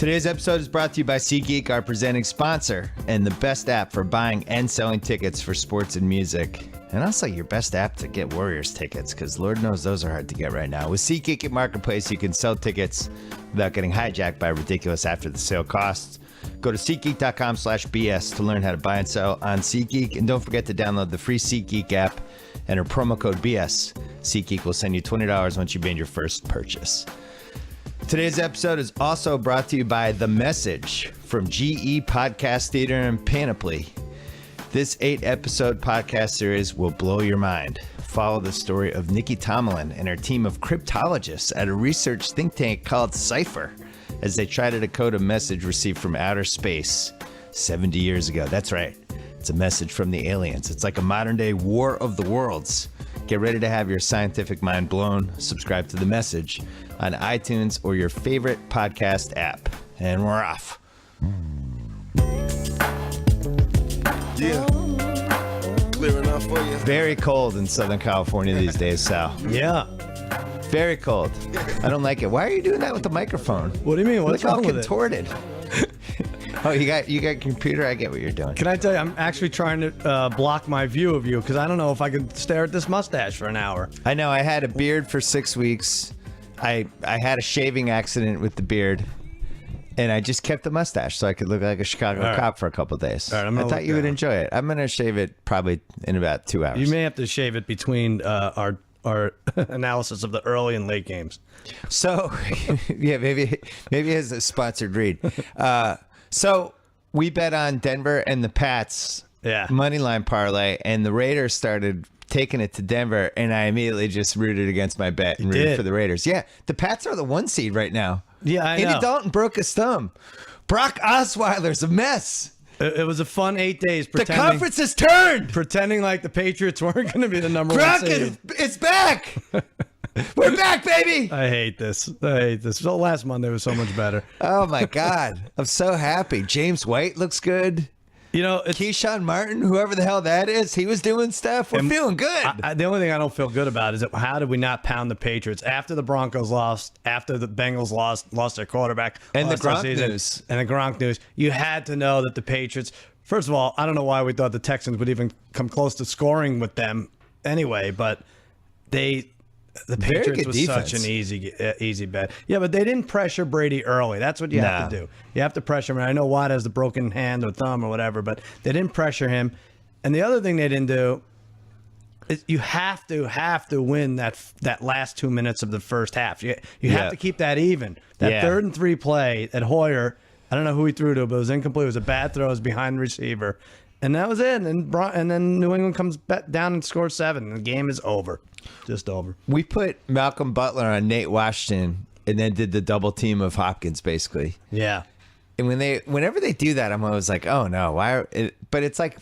Today's episode is brought to you by SeatGeek, our presenting sponsor, and the best app for buying and selling tickets for sports and music. And also your best app to get Warriors tickets, because Lord knows those are hard to get right now. With SeatGeek at Marketplace, you can sell tickets without getting hijacked by ridiculous after-the-sale costs. Go to SeatGeek.com/BS to learn how to buy and sell on SeatGeek. And don't forget to download the free SeatGeek app. Enter promo code BS. SeatGeek will send you $20 once you've made your first purchase. Today's episode is also brought to you by The Message from GE Podcast Theater and Panoply. This 8-episode podcast series will blow your mind. Follow the story of Nikki Tomlin and her team of cryptologists at a research think tank called Cypher as they try to decode a message received from outer space 70 years ago. That's right. It's a message from the aliens. It's like a modern-day war of the worlds. Get ready to have your scientific mind blown. Subscribe to The Message on iTunes or your favorite podcast app. And we're off. Yeah. Clear enough for you. Very cold in Southern California these days, Sal. Yeah. Very cold. I don't like it. Why are you doing that with the microphone? What do you mean? What's Look how wrong with it? contorted. Oh, you got a computer? I get what you're doing. Can I tell you, I'm actually trying to block my view of you because I don't know if I could stare at this mustache for an hour. I know. I had a beard for 6 weeks. I had a shaving accident with the beard, and I just kept the mustache so I could look like a Chicago cop for a couple of days. All right, I thought you would enjoy it. I'm going to shave it probably in about 2 hours. You may have to shave it between our analysis of the early and late games. So, yeah, maybe as a sponsored read. So we bet on Denver and the Pats money line parlay, and the Raiders started taking it to Denver, and I immediately just rooted against my bet and rooted for the Raiders. Yeah, the Pats are the 1 seed right now. Yeah, I know. Andy Dalton broke his thumb. Brock Osweiler's a mess. It was a fun 8 days. The conference has turned. Pretending like the Patriots weren't going to be the number 1 seed. It's back. We're back, baby. I hate this. So last Monday was so much better. Oh, my God. I'm so happy. James White looks good. You know, Keyshawn Martin, whoever the hell that is, he was doing stuff. We're feeling good. The only thing I don't feel good about is that how did we not pound the Patriots after the Broncos lost, after the Bengals lost their quarterback, and the Gronk news. And the Gronk news. You had to know that the Patriots, first of all, I don't know why we thought the Texans would even come close to scoring with them anyway, but the Patriots was defense. such an easy bet. Yeah, but they didn't pressure Brady early. That's what you have to do. You have to pressure him. I know Watt has the broken hand or thumb or whatever, but they didn't pressure him. And the other thing they didn't do is you have to win that last 2 minutes of the first half. You have to keep that even. That 3rd and 3 play at Hoyer, I don't know who he threw to, but it was incomplete. It was a bad throw. It was behind the receiver. And that was it. And then New England comes back down and scores 7. And the game is over. Just over. We put Malcolm Butler on Nate Washington and then did the double team of Hopkins, basically. Yeah. And whenever they do that, I'm always like, oh, no. But it's like,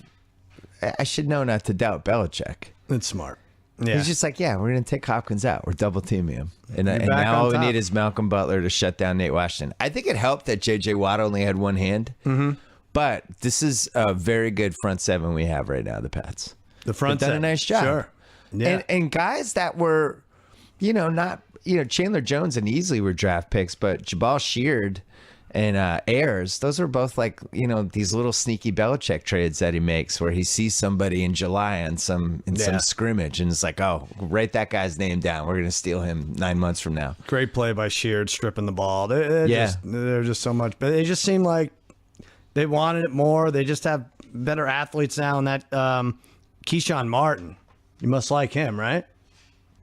I should know not to doubt Belichick. It's smart. Yeah. He's just like, yeah, we're going to take Hopkins out. We're double teaming him. And now all we need is Malcolm Butler to shut down Nate Washington. I think it helped that J.J. Watt only had one hand. Mm-hmm. But this is a very good front seven we have right now, the Pats. The front seven. They've done a nice job. Sure. Yeah. And guys that were, Chandler Jones and Easley were draft picks, but Jabal Sheard and Ayers, those are both like, these little sneaky Belichick trades that he makes where he sees somebody in July on some scrimmage and it's like, oh, write that guy's name down. We're going to steal him 9 months from now. Great play by Sheard stripping the ball. They're just so much, but they just seem like they wanted it more. They just have better athletes now. And that Keyshawn Martin, you must like him, right?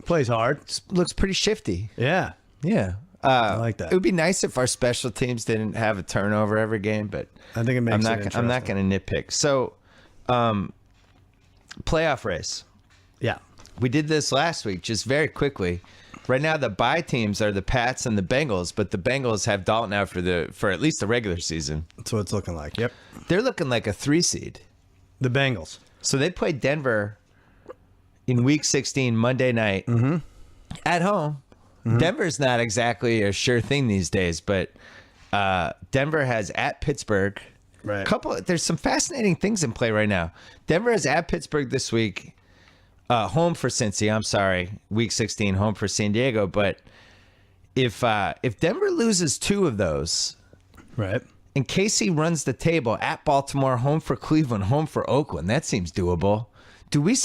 Plays hard. Looks pretty shifty. Yeah. Yeah. I like that. It would be nice if our special teams didn't have a turnover every game, but I think it makes I'm not going to nitpick. So, playoff race. Yeah. We did this last week, just very quickly. Right now, the bye teams are the Pats and the Bengals, but the Bengals have Dalton out for at least the regular season. That's what it's looking like. Yep. They're looking like a 3 seed. The Bengals. So they played Denver in Week 16 Monday night at home. Mm-hmm. Denver's not exactly a sure thing these days, but Denver has at Pittsburgh. Right. There's some fascinating things in play right now. Denver is at Pittsburgh this week. Home for Cincy, I'm sorry. Week 16, home for San Diego. But if Denver loses 2 of those, Right. And KC runs the table at Baltimore, home for Cleveland, home for Oakland. That seems doable.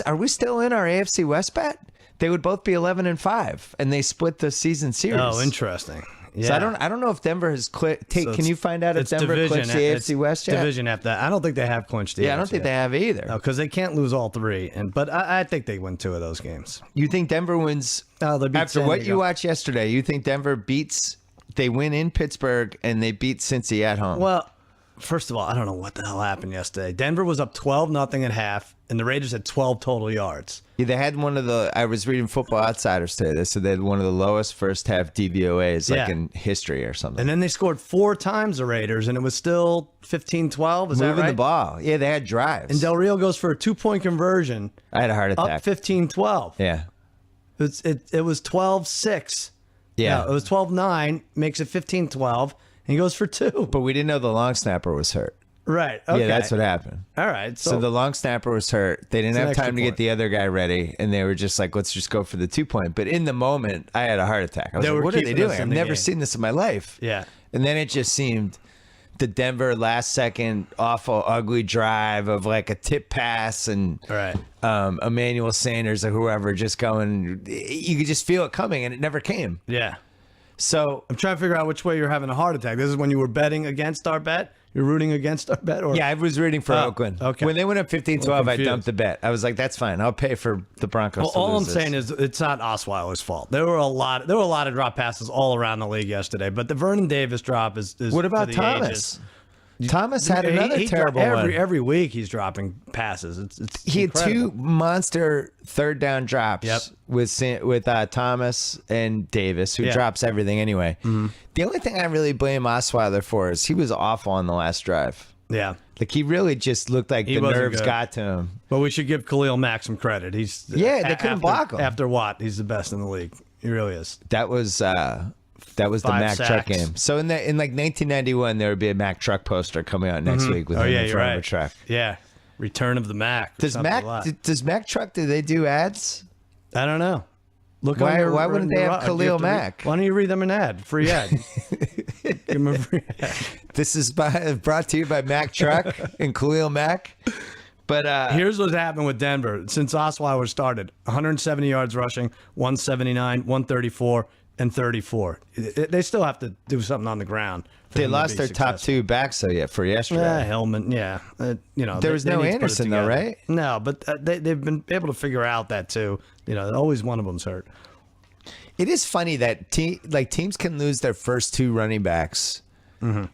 Are we still in our AFC West bet? They would both be 11-5, and they split the season series. Oh, interesting. Yeah. So I don't know if Denver has clinched. Can you find out if Denver clinched the AFC West yet? Division after that. I don't think they have clinched the AFC I don't think they have either. No, because they can't lose all three. But I think they win 2 of those games. You think Denver wins? They'll beat After what you watched yesterday, you think Denver beats? They win in Pittsburgh and they beat Cincy at home. Well, first of all, I don't know what the hell happened yesterday. Denver was up 12-0 at half, and the Raiders had 12 total yards. Yeah, they had one of the. I was reading Football Outsiders today. They said they had one of the lowest first half DVOAs in history or something. And then they scored 4 times the Raiders, and it was still 15-12. Is that right? Moving the ball. Yeah, they had drives. And Del Rio goes for a 2-point conversion. I had a heart attack. Up 15-12. Yeah. It was 12-6. Yeah. No, it was 12-9, makes it 15-12, and he goes for 2. But we didn't know the long snapper was hurt. Right. Okay. Yeah, that's what happened. All right. So the long snapper was hurt. They didn't have time to get the other guy ready, and they were just like, let's just go for the 2-point. But in the moment, I had a heart attack. I was like, what are they doing? I've never seen this in my life. Yeah. And then it just seemed the Denver last second awful ugly drive of like a tip pass and Emmanuel Sanders or whoever just going, you could just feel it coming, and it never came. Yeah. So I'm trying to figure out which way you're having a heart attack. This is when you were betting against our bet? You're rooting against our bet? Or? Yeah, I was rooting for Oakland. Okay. When they went up 15-12, I dumped the bet. I was like, that's fine. I'll pay for the Broncos. Well, all I'm saying is it's not Osweiler's fault. There were a lot of drop passes all around the league yesterday, but the Vernon Davis drop is what about for the Thomas? ages. Thomas had another terrible one. Every week he's dropping passes. It's he incredible. had 2 monster third down drops with Thomas and Davis, who drops everything anyway. Mm-hmm. The only thing I really blame Osweiler for is he was awful on the last drive. Yeah. Like he really just looked like the nerves got to him. But we should give Khalil Mack some credit. They couldn't block him. After Watt, he's the best in the league. He really is. That was the Mack truck game. So in like 1991, there would be a Mack truck poster coming out next week with him in front of a truck. Yeah, Return of the Mack. Does Mack truck? Do they do ads? I don't know. Look, why wouldn't they have Khalil Mack? Why don't you read them an ad? Free ad. Give them a free ad. This is brought to you by Mack Truck and Khalil Mack. But here's what's happened with Denver since Osweiler started: 170 yards rushing, 179, 134. And 34. They still have to do something on the ground. They lost their top 2 backs for yesterday. Yeah, Hillman. Yeah, there was no Anderson though, right? No, but they've been able to figure out that too. Always one of them's hurt. It is funny that teams can lose their first 2 running backs. Mm-hmm.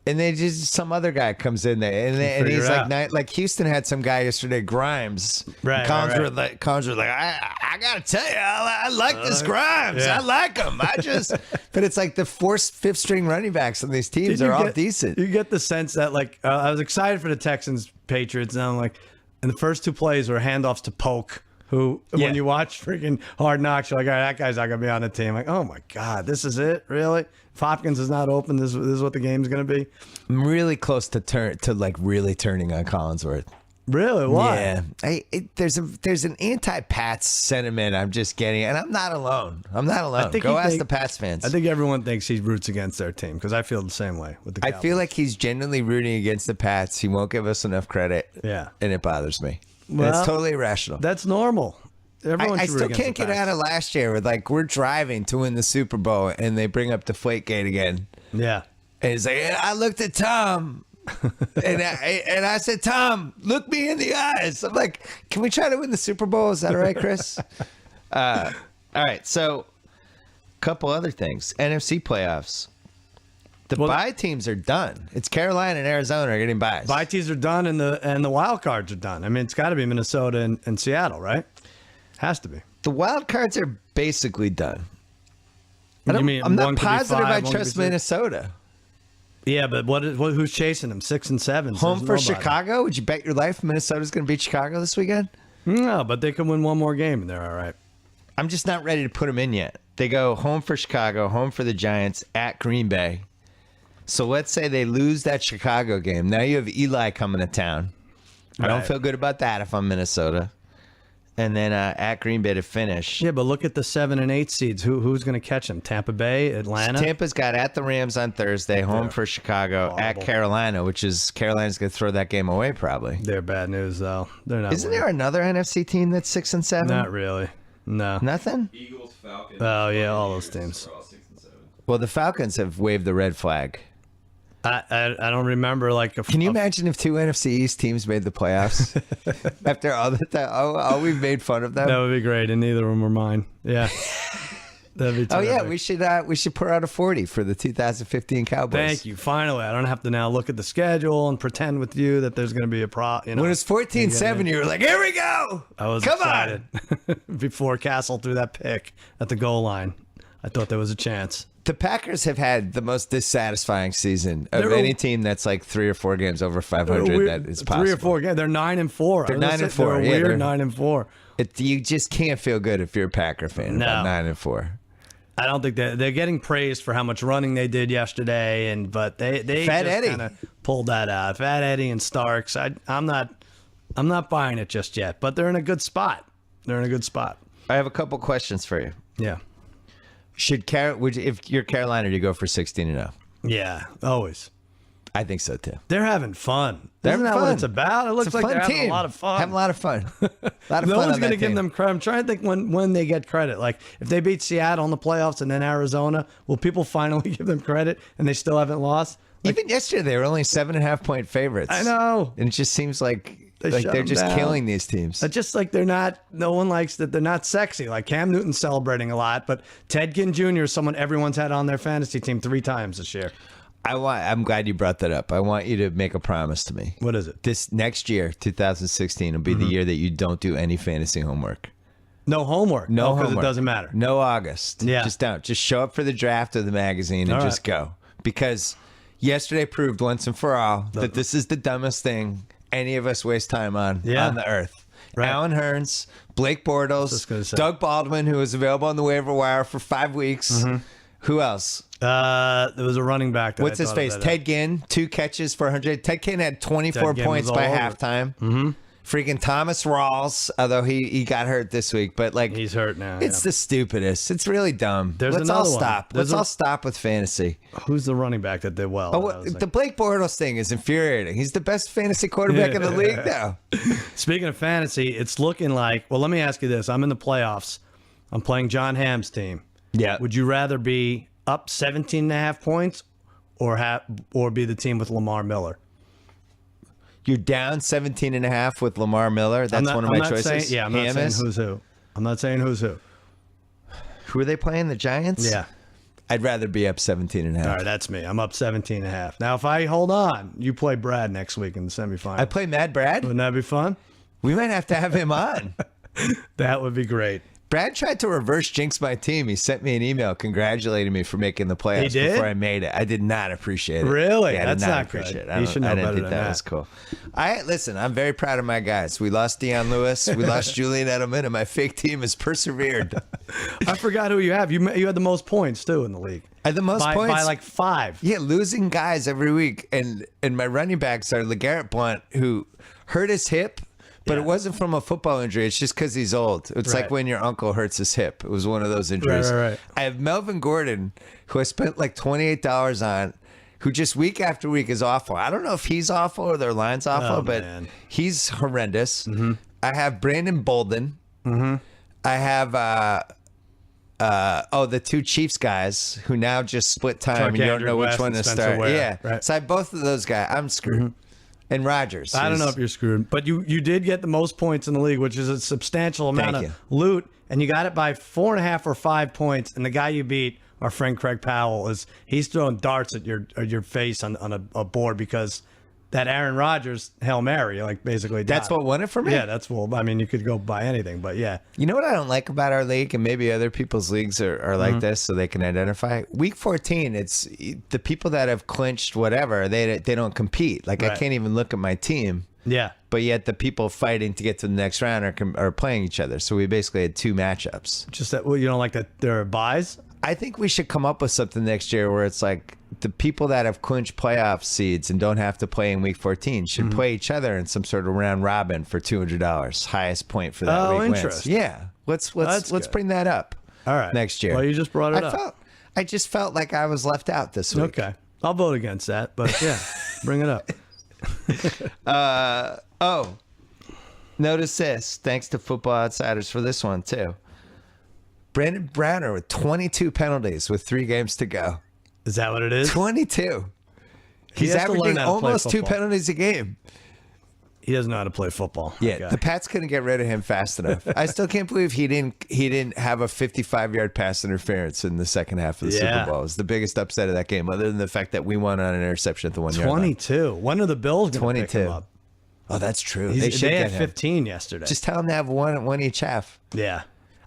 And they just some other guy comes in there, and he's like Houston had some guy yesterday, Grimes. Right. Collins were like, I gotta tell you, I like this Grimes. Yeah. I like him. But it's like the 4th, 5th string running backs on these teams are all decent. You get the sense that I was excited for the Texans Patriots, and I'm like, and the first 2 plays were handoffs to Polk. Who, when you watch freaking Hard Knocks, you're like, all right, that guy's not going to be on the team. Like, oh, my God, this is it? Really? If Hopkins is not open, this is what the game's going to be? I'm really close to really turning on Collinsworth. Really? Why? Yeah. There's an anti-Pats sentiment I'm just getting, and I'm not alone. Go ask the Pats fans. I think everyone thinks he roots against their team, because I feel the same way with the Cowboys. I feel like he's genuinely rooting against the Pats. He won't give us enough credit. Yeah. And it bothers me. Well, it's totally irrational. That's normal. I still can't get out of last year with we're driving to win the Super Bowl and they bring up Deflategate again. Yeah. And he's like, I looked at Tom and I said, Tom, look me in the eyes. I'm like, can we try to win the Super Bowl? Is that all right, Chris? All right. So a couple other things. NFC playoffs. The bye teams are done. It's Carolina and Arizona are getting byes. Bye teams are done, and the wild cards are done. I mean, it's got to be Minnesota and Seattle, right? Has to be. The wild cards are basically done. I'm not positive I trust Minnesota. Yeah, but who's chasing them? 6 and 7. Home for Chicago? Would you bet your life Minnesota's going to beat Chicago this weekend? No, but they can win one more game, and they're all right. I'm just not ready to put them in yet. They go home for Chicago, home for the Giants, at Green Bay. So let's say they lose that Chicago game. Now you have Eli coming to town. I don't feel good about that if I'm Minnesota. and then at Green Bay to finish. Yeah, but look at the 7 and 8 seeds. Who's going to catch them? Tampa Bay, Atlanta. Tampa's got at the Rams on Thursday, home for Chicago, at Carolina, Carolina's going to throw that game away probably. They're bad news though. They're not. Isn't there another NFC team that's 6 and 7? Not really. No. Nothing. Eagles, Falcons. Oh yeah, all those teams. Are all 6 and 7. Well, the Falcons have waved the red flag. I don't remember like. Can you imagine if 2 NFC East teams made the playoffs after all we've made fun of them? That would be great, and neither of them were mine. Yeah. That'd be terrific. Oh yeah, we should put out a 40 for the 2015 Cowboys. Thank you. Finally, I don't have to now look at the schedule and pretend with you that there's going to be a when it's 14-7, you were like, "Here we go!" I was excited before Castle threw that pick at the goal line. I thought there was a chance. The Packers have had the most dissatisfying season of any team that's like 3 or 4 games over 500 that is possible. 3 or 4 games. They're 9-4. They're 9-4. They're Yeah, weird 9-4. You just can't feel good if you're a Packer fan. No. About 9-4. I don't think they're getting praised for how much running they did yesterday, but they Fat just Eddie kind of pulled that out. Fat Eddie and Starks. I'm not buying it just yet, but they're in a good spot. I have a couple questions for you. Yeah. If you're Carolina, do you go for 16-0? Yeah, always. I think so too. They're having fun. They're Isn't that having what fun. it's about? It looks It's a like fun they're having team. a lot of fun. Having a lot of fun. No one's going to give them credit. I'm trying to think when they get credit. Like if they beat Seattle in the playoffs and then Arizona, will people finally give them credit and they still haven't lost? Even yesterday, they were only 7.5-point favorites. I know. And it just seems like They shut they're them just down. killing these teams. It's just like they're not. No one likes that. They're not sexy. Like Cam Newton's celebrating a lot, but Ted Ginn Jr. is someone everyone's had on their fantasy team 3 times this year. I'm glad you brought that up. I want you to make a promise to me. What is it? This next year, 2016, will be the year that you don't do any fantasy homework. No homework. No because homework. it doesn't matter. No August. Yeah. Just don't. Just show up for the draft of the magazine and All just go. Because yesterday proved once and for all that this is the dumbest thing any of us waste time on the earth. Right. Alan Hearns, Blake just gonna Bortles, say. Doug Baldwin, who was available on the waiver wire for 5 weeks. Who else? There was a running back. That What's I his thought face? of Ted Ginn, 2 catches for 100. Ted Ginn had 24 Ted Ginn points was by all over it. halftime. Freaking Thomas Rawls, although he got hurt this week, but like He's hurt now. it's the stupidest. It's really dumb. There's Let's all another one. stop. There's Let's all stop with fantasy. Who's the running back that did well? Oh, I was the Blake Bortles thing is infuriating. He's the best fantasy quarterback in the league now. Speaking of fantasy, it's looking like. Well, let me ask you this: I'm in the playoffs. I'm playing John Hamm's team. Yeah. Would you rather be up 17.5 points, or be the team with Lamar Miller? You're down 17.5 with Lamar Miller. That's one of my choices. I'm not saying who's who. I'm not saying who's who. Who are they playing? The Giants? Yeah. I'd rather be up 17.5. All right, that's me. I'm up 17.5. Now, if I hold on, you play Brad next week in the semifinal. I play Mad Brad. Wouldn't that be fun? We might have to have him on. That would be great. Brad tried to reverse jinx my team. He sent me an email congratulating me for making the playoffs He did? before I made it. I did not appreciate it. Really? Yeah, I That's did not not appreciate good. it. You should know I didn't better think than that that. was cool. Listen, I'm very proud of my guys. We lost Deion Lewis. We lost Julian Edelman, and my fake team has persevered. I forgot who you have. You had the most points, too, in the league. I had the most by points. like 5. Yeah, losing guys every week. And my running backs are LeGarrette Blount, who hurt his hip. But it wasn't from a football injury. It's just because he's old. It's like when your uncle hurts his hip. It was one of those injuries. Right. I have Melvin Gordon, who I spent like $28 on, who just week after week is awful. I don't know if he's awful or their line's awful, but he's horrendous. I have Brandon Bolden. I have the 2 Chiefs guys who now just split time and you don't know which one to start. Yeah. Right. So I have both of those guys. I'm screwed. And Rodgers. I don't know if you're screwed, but you did get the most points in the league, which is a substantial amount of loot, and you got it by 4.5 or 5 points. And the guy you beat, our friend Craig Powell, he's throwing darts at your face on a board because that Aaron Rodgers Hail Mary, like basically. That's what won it for me? Yeah, I mean, you could go buy anything, but yeah. You know what I don't like about our league, and maybe other people's leagues are like this, so they can identify. Week 14, it's the people that have clinched whatever, they don't compete. Like I can't even look at my team. Yeah. But yet the people fighting to get to the next round are playing each other. So we basically had 2 matchups. Just that. Well, you don't like that there are buys. I think we should come up with something next year where it's like the people that have clinched playoff seeds and don't have to play in week 14 should play each other in some sort of round robin for $200. Highest point for that week wins. Interesting. Yeah. Let's bring that up. All right. Next year. Well, you just brought it up. I just felt like I was left out this week. Okay. I'll vote against that, but yeah, bring it up. Notice this. Thanks to Football Outsiders for this one, too. Brandon Browner with 22 penalties with 3 games to go. Is that what it is? 22. He's has to learn averaging how to play almost 2 football. penalties a game. He doesn't know how to play football. Yeah, Okay. the Pats couldn't get rid of him fast enough. I still can't believe he didn't have a 55-yard pass interference in the second half of the Super Bowl. It was the biggest upset of that game, other than the fact that we won on an interception at the 1 yard line. 22. When are the Bills going to pick him up? Oh, that's true. They should had get him. 15 yesterday. Just tell him to have one each half. Yeah.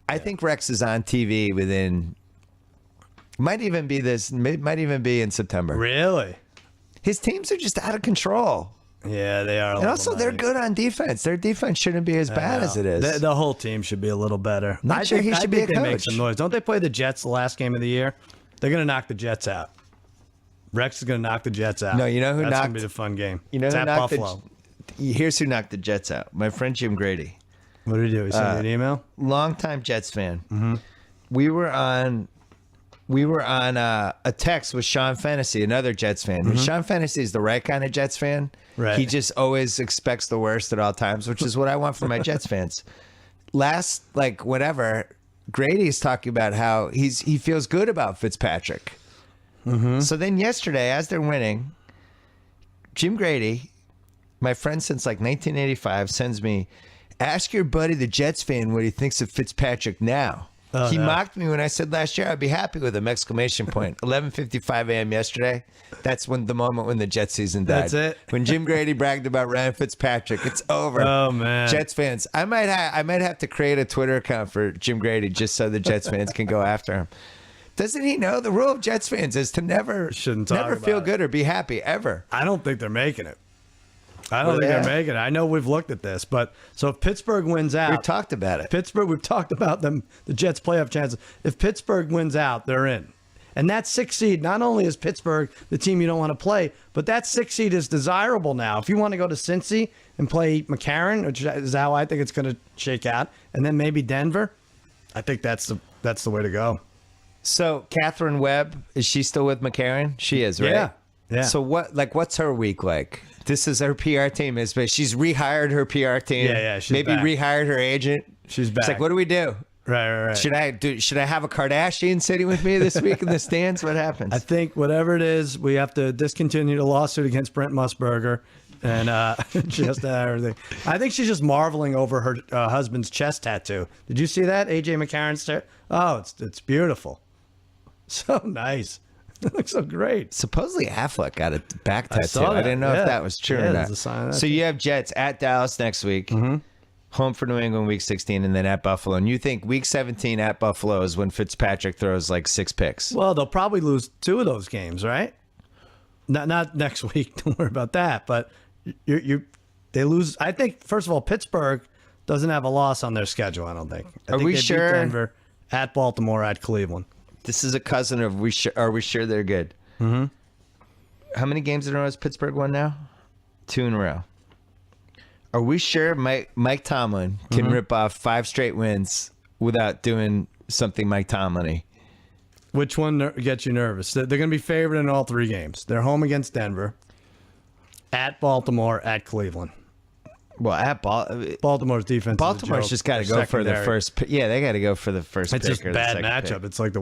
I think Rex is on TV within. Might even be in September. Really? His teams are just out of control. Yeah, they are. And also, they're good on defense. Their defense shouldn't be as bad as it is. The whole team should be a little better. Not sure he should be a They make coach. some noise. Don't they play the Jets the last game of the year? They're going to knock the Jets out. Rex is going to knock the Jets out. No, you know who That's knocked? going to be the fun game. You know It's who at knocked Buffalo. Here's who knocked the Jets out. My friend Jim Grady. What did he do? He sent you an email? Longtime Jets fan. Mm-hmm. We were on a text with Sean Fennessy, another Jets fan. Mm-hmm. Sean Fennessy is the right kind of Jets fan. Right. He just always expects the worst at all times, which is what I want from my Jets fans. Grady's talking about how he feels good about Fitzpatrick. Mm-hmm. So then yesterday, as they're winning, Jim Grady, my friend since 1985, sends me, ask your buddy the Jets fan what he thinks of Fitzpatrick now. He mocked me when I said last year I'd be happy with him! 11:55 a.m. yesterday. That's the moment when the Jets season died. That's it? When Jim Grady bragged about Ryan Fitzpatrick, it's over. Oh, man. Jets fans, I might have to create a Twitter account for Jim Grady just so the Jets fans can go after him. Doesn't he know the rule of Jets fans is to never feel good or be happy ever? I don't think they're making it. I don't think they're making it. I know we've looked at this, but so if Pittsburgh wins out, We've talked about it. We've talked about the Jets' playoff chances. If Pittsburgh wins out, they're in. And that 6th seed, not only is Pittsburgh the team you don't want to play, but that 6th seed is desirable now. If you want to go to Cincy and play McCarron, which is how I think it's going to shake out, and then maybe Denver, I think that's the way to go. So Catherine Webb, is she still with McCarron? She is, right? Yeah. So what's her week like? This is her PR team, but she's rehired her PR team. Yeah, she's maybe back. Rehired her agent. She's back. It's like, what do we do? Right. Should I have a Kardashian sitting with me this week in the stands? What happens? I think whatever it is, we have to discontinue the lawsuit against Brent Musburger, and just everything. I think she's just marveling over her husband's chest tattoo. Did you see that, AJ McCarron's? Oh, it's beautiful. So nice. It looks so great. Supposedly Affleck got a back tattoo. saw that. I didn't know if that was true or there's not. a sign of that So you have Jets at Dallas next week, home for New England week 16, and then at Buffalo. And you think week 17 at Buffalo is when Fitzpatrick throws 6 picks? Well, they'll probably lose 2 of those games, right? Not next week. Don't worry about that. But they lose. I think, first of all, Pittsburgh doesn't have a loss on their schedule, I don't think. I think we they beat sure? Denver, at Baltimore, at Cleveland. This is a cousin of are we sure they're good? Mm-hmm. How many games in a row has Pittsburgh won now? 2 in a row. Are we sure Mike Tomlin can rip off 5 straight wins without doing something Mike Tomlin-y? Which one gets you nervous? They're going to be favored in all 3 games. They're home against Denver, at Baltimore, at Cleveland. Well, at Baltimore's defense. Baltimore's just got to go for the first. Yeah, they got to go for the first. It's pick just or the bad second matchup. pick. It's like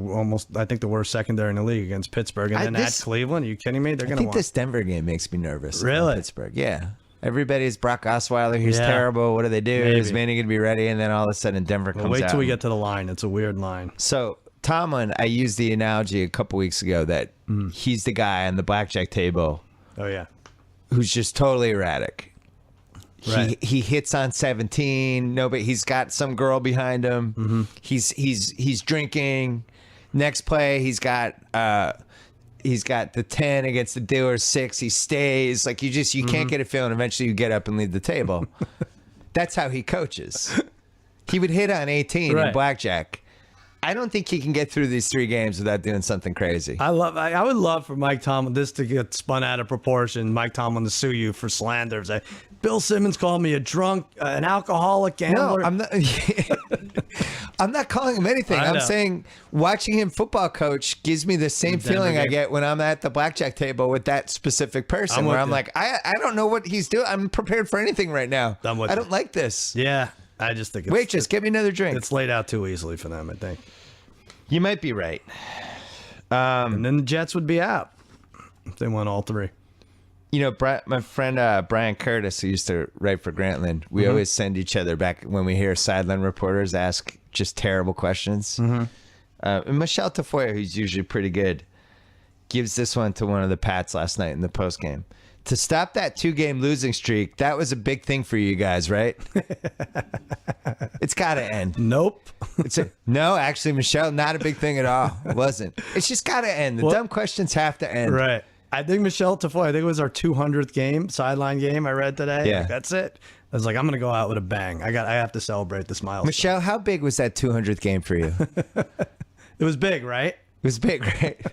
I think the worst secondary in the league against Pittsburgh, and then at Cleveland. Are you kidding me? They're going to win. This Denver game makes me nervous. Really? Pittsburgh. Yeah. Everybody's Brock Osweiler. He's terrible. What do they do? Maybe. Is Manning going to be ready? And then all of a sudden Denver comes out. Wait till we get to the line. It's a weird line. So Tomlin, I used the analogy a couple weeks ago that he's the guy on the blackjack table. Oh yeah. Who's just totally erratic. Right. He hits on 17. Nobody. He's got some girl behind him. Mm-hmm. He's drinking. Next play, he's got the 10 against the dealer 6. He stays. Like you can't get a feeling. Eventually, you get up and leave the table. That's how he coaches. He would hit on 18 in blackjack, I don't think he can get through these 3 games without doing something crazy. I would love for Mike Tomlin this to get spun out of proportion. Mike Tomlin to sue you for slander. Say, Bill Simmons called me a drunk, an alcoholic gambler. No, I'm not. I'm not calling him anything. I'm saying watching him football coach gives me the same feeling I get when I'm at the blackjack table with that specific person. I'm like, I don't know what he's doing. I'm prepared for anything right now. I don't like this. Yeah, I just think. Waitress, get me another drink. It's laid out too easily for them. I think. You might be right. And then the Jets would be out if they won all 3. You know, my friend Brian Curtis, who used to write for Grantland, we always send each other back when we hear sideline reporters ask just terrible questions. And Michelle Tafoya, who's usually pretty good, gives this one to one of the Pats last night in the postgame. To stop that 2-game losing streak, that was a big thing for you guys, right? It's got to end. Nope. No, actually, Michelle, not a big thing at all. It wasn't. It's just got to end. The dumb questions have to end. Right. I think Michelle Tafoya, I think it was our 200th game, sideline game I read today. Yeah. Like, that's it. I was like, I'm going to go out with a bang. I have to celebrate this milestone. Michelle, how big was that 200th game for you? It was big, right? It was big, right?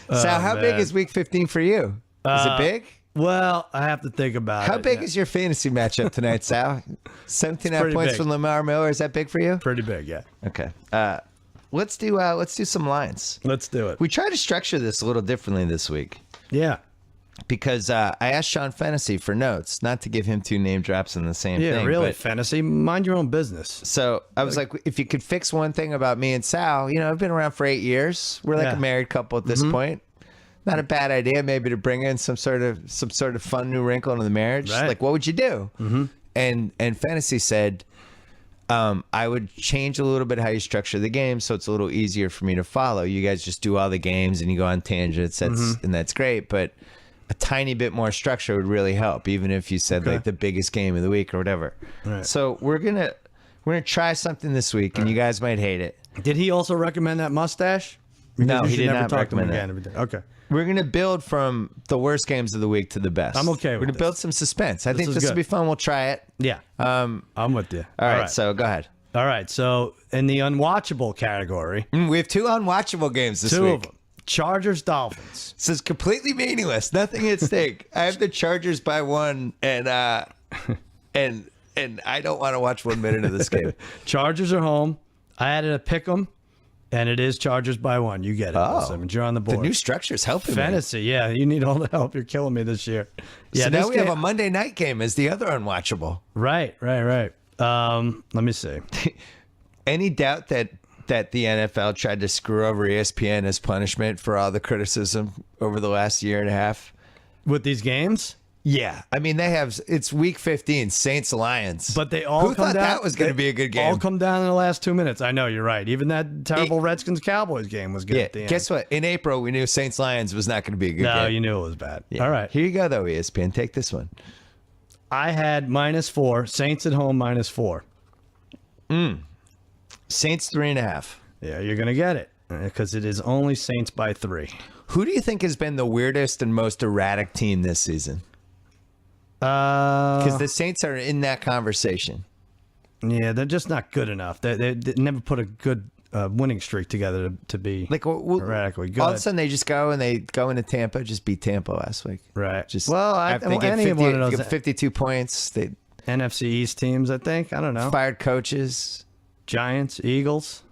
Sal, how big is week 15 for you? Is it big? Well, I have to think about it. How big is your fantasy matchup tonight, Sal? 17.5 points from Lamar Miller. Is that big for you? Pretty big, yeah. Okay. Let's do some lines. Let's do it. We tried to structure this a little differently this week. Yeah. Because I asked Sean Fennessy for notes, not to give him 2 name drops in the same thing. Yeah, really, Fennessy. Mind your own business. So I was like, if you could fix one thing about me and Sal, I've been around for 8 years. We're like a married couple at this point. Not a bad idea, maybe, to bring in some sort of fun new wrinkle into the marriage. Right. Like, what would you do? And Fantasy said, I would change a little bit how you structure the game so it's a little easier for me to follow. You guys just do all the games and you go on tangents. And that's great, but a tiny bit more structure would really help, even if you said like the biggest game of the week or whatever. Right. So we're gonna try something this week, and you guys might hate it. Did he also recommend that mustache? Because no, he did not recommend that. Okay. We're going to build from the worst games of the week to the best. I'm okay with We're going to build some suspense. I think this will be fun. We'll try it. Yeah. I'm with you. All right, so go ahead. All right, so in the unwatchable category. We have 2 unwatchable games this week. 2 of them. Chargers-Dolphins. This is completely meaningless. Nothing at stake. I have the Chargers by 1, and I don't want to watch 1 minute of this game. Chargers are home. I added a pick 'em. And it is Chargers by 1. You get it. Bill Simmons. You're on the board. The new structure's helping Fantasy, yeah. You need all the help. You're killing me this year. Yeah, so now we have a Monday night game as the other unwatchable. Right. Let me see. Any doubt that the NFL tried to screw over ESPN as punishment for all the criticism over the last year and a half? With these games? Yeah, I mean it's week 15, Saints Lions. But they all Who thought that was going to be a good game? All come down in the last 2 minutes. I know you're right. Even that terrible Redskins Cowboys game was good at the end. Guess what? In April, we knew Saints Lions was not going to be a good game. No, you knew it was bad. Yeah. All right, here you go though, ESPN. Take this one. I had -4. Saints at home -4. Saints 3.5. Yeah, you're going to get it because it is only Saints by 3. Who do you think has been the weirdest and most erratic team this season? Because the Saints are in that conversation. Yeah, they're just not good enough. They never put a good winning streak together to be like radically good. All of a sudden, they just go into Tampa. Just beat Tampa last week. Right. Just I think any of one of those 52 points. They NFC East teams. I think. I don't know. Fired coaches. Giants, Eagles.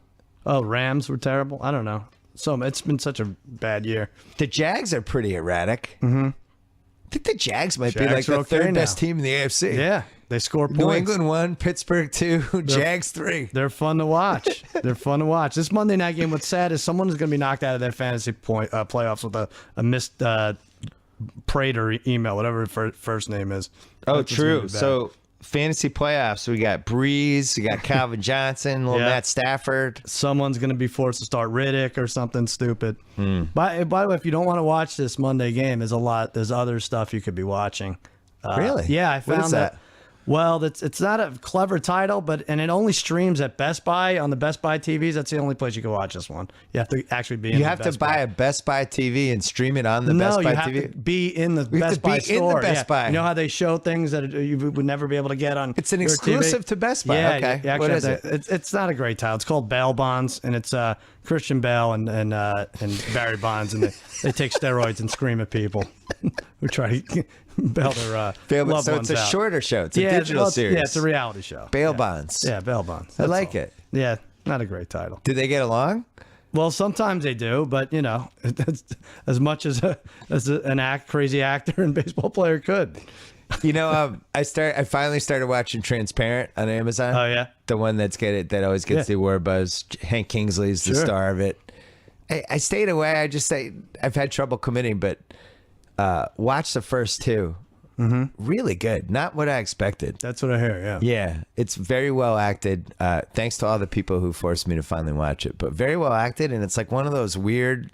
Oh, Rams were terrible. I don't know. So it's been such a bad year. The Jags are pretty erratic. I think the Jags might be like the third best team in the AFC. Yeah, they score points. New England 1, Pittsburgh 2, Jags 3. They're fun to watch. This Monday night game, what's sad is someone is going to be knocked out of their fantasy playoffs with a missed Prater email, whatever her first name is. Oh, true. So fantasy playoffs, we got Breeze, we got Calvin Johnson, little Matt Stafford. Someone's going to be forced to start Riddick or something stupid. By the way, if you don't want to watch this Monday game, there's other stuff you could be watching. Really? Yeah, I found that. Well, it's not a clever title, and it only streams at Best Buy on the Best Buy TVs. That's the only place you can watch this one. You have to actually be in You the have Best to buy Buy. a Best Buy TV and stream it on the Best Buy No, you have TV? to be in the You have Best to be Buy in the store. Best Buy. You know how they show things that you would never be able to get on It's an your exclusive TV? to Best Buy. Yeah, Okay. you actually What have is it? It's not a great title. It's called Bail Bonds, and it's Christian Bale and Barry Bonds, and they take steroids and scream at people who try to bail their loved So ones it's a out. shorter show. It's a digital series. Yeah, it's a reality show. Bail Bonds. Yeah, Bail Bonds. I That's like all. it. Yeah, not a great title. Did they get along? Well, sometimes they do, but it's as much as an crazy actor and baseball player could. I finally started watching Transparent on Amazon. Oh yeah, the one that always gets the award buzz. Hank Kingsley's the star of it. I stayed away. I've had trouble committing, but watch the first two. Mm-hmm. Really good. Not what I expected. That's what I hear. Yeah. Yeah, it's very well acted. Thanks to all the people who forced me to finally watch it. But very well acted, and it's like one of those weird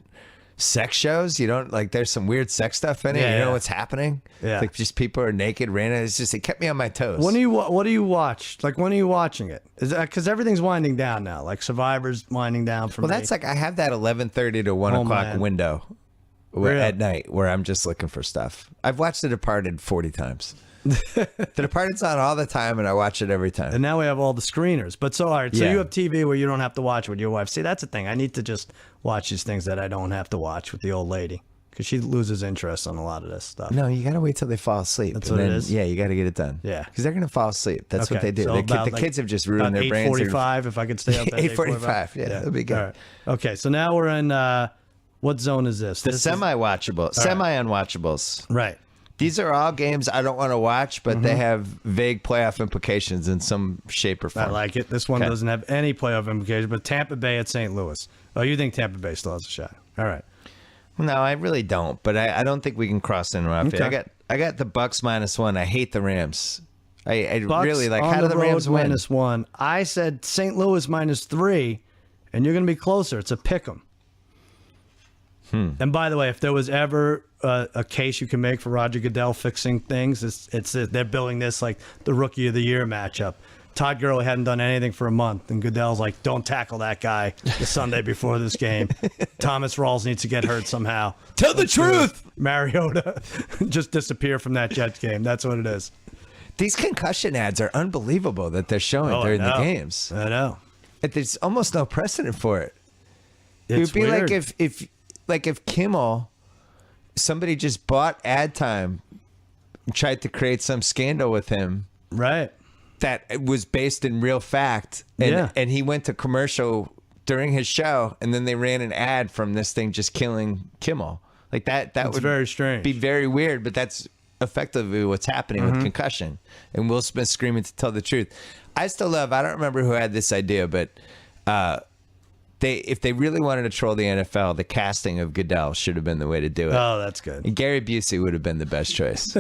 sex shows. You don't like. There's some weird sex stuff in it. Yeah, you know yeah. what's happening. Yeah. Like just people are naked, random. It kept me on my toes. What do you watch? Like when are you watching it? Is that because everything's winding down now? Like Survivor's winding down from. Well, that's like I have that 11:30 to 1 o'clock man. window Really? at night where I'm just looking for stuff. I've watched The Departed 40 times. The Departed's on all the time, and I watch it every time. And now we have all the screeners. But all right, so Yeah. you have TV where you don't have to watch with your wife. See, that's the thing. I need to just watch these things that I don't have to watch with the old lady because she loses interest on a lot of this stuff. No, you got to wait till they fall asleep. That's and what it then, is? Yeah, you got to get it done. Yeah. Because they're going to fall asleep. That's what Okay, they do. so The about, kids have just ruined their brains. 8:45, if I could stay up at 8:45. Yeah, that'll be good. All right. Okay, so now we're in, what zone is this? The This is- semi-watchable, semi-unwatchables. Right. These are all games I don't want to watch, but they have vague playoff implications in some shape or form. I like it. This one Okay. doesn't have any playoff implications, but Tampa Bay at St. Louis. Oh, you think Tampa Bay still has a shot? All right. No, I really don't. But I don't think we can cross in off it. Okay. I got the Bucks -1. I hate the Rams. I Bucks really like. on How do the road Rams win? -1. I said St. Louis -3, and you're going to be closer. It's a pick 'em. And by the way, if there was ever a case you can make for Roger Goodell fixing things, it's they're billing this like the Rookie of the Year matchup. Todd Gurley hadn't done anything for a month, and Goodell's like, "Don't tackle that guy the Sunday before this game." Thomas Rawls needs to get hurt somehow. Tell the truth. Mariota just disappear from that Jets game. That's what it is. These concussion ads are unbelievable that they're showing during the games. I know. There's almost no precedent for it. It It's would be weird. like if Kimmel, somebody just bought ad time, and tried to create some scandal with him Right. that was based in real fact, and he went to commercial during his show, and then they ran an ad from this thing just killing Kimmel. Like that would very strange. be very weird, but that's effectively what's happening with concussion. And Will Smith screaming to tell the truth. I don't remember who had this idea, but if they really wanted to troll the NFL, the casting of Goodell should have been the way to do it. Oh, that's good. And Gary Busey would have been the best choice.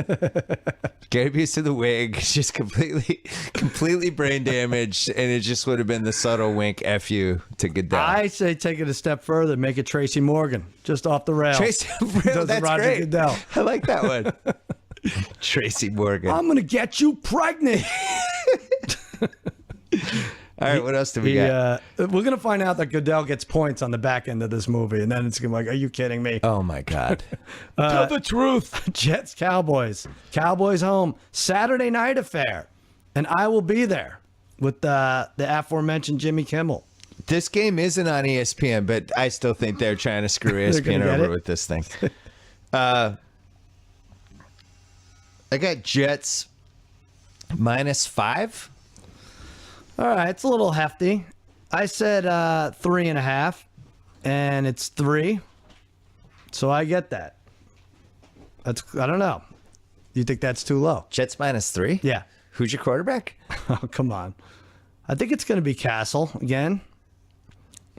Gary Busey, the wig, just completely brain damaged, and it just would have been the subtle wink "F you" to Goodell. I say take it a step further, make it Tracy Morgan, just off the rails. Tracy, Does that's Roger great. Goodell. I like that one. Tracy Morgan. I'm gonna get you pregnant. All right, what else do we got? We're gonna find out that Goodell gets points on the back end of this movie, and then it's gonna be like, "Are you kidding me?" Oh my God! Tell the truth. Jets Cowboys. Cowboys home. Saturday night affair. And I will be there with the aforementioned Jimmy Kimmel. This game isn't on ESPN, but I still think they're trying to screw gonna ESPN get over it? with this thing. I got Jets -5. All right, it's a little hefty. I said 3.5, and it's 3. So I get that. I don't know. You think that's too low? Jets -3? Yeah. Who's your quarterback? Oh, come on. I think it's going to be Castle again.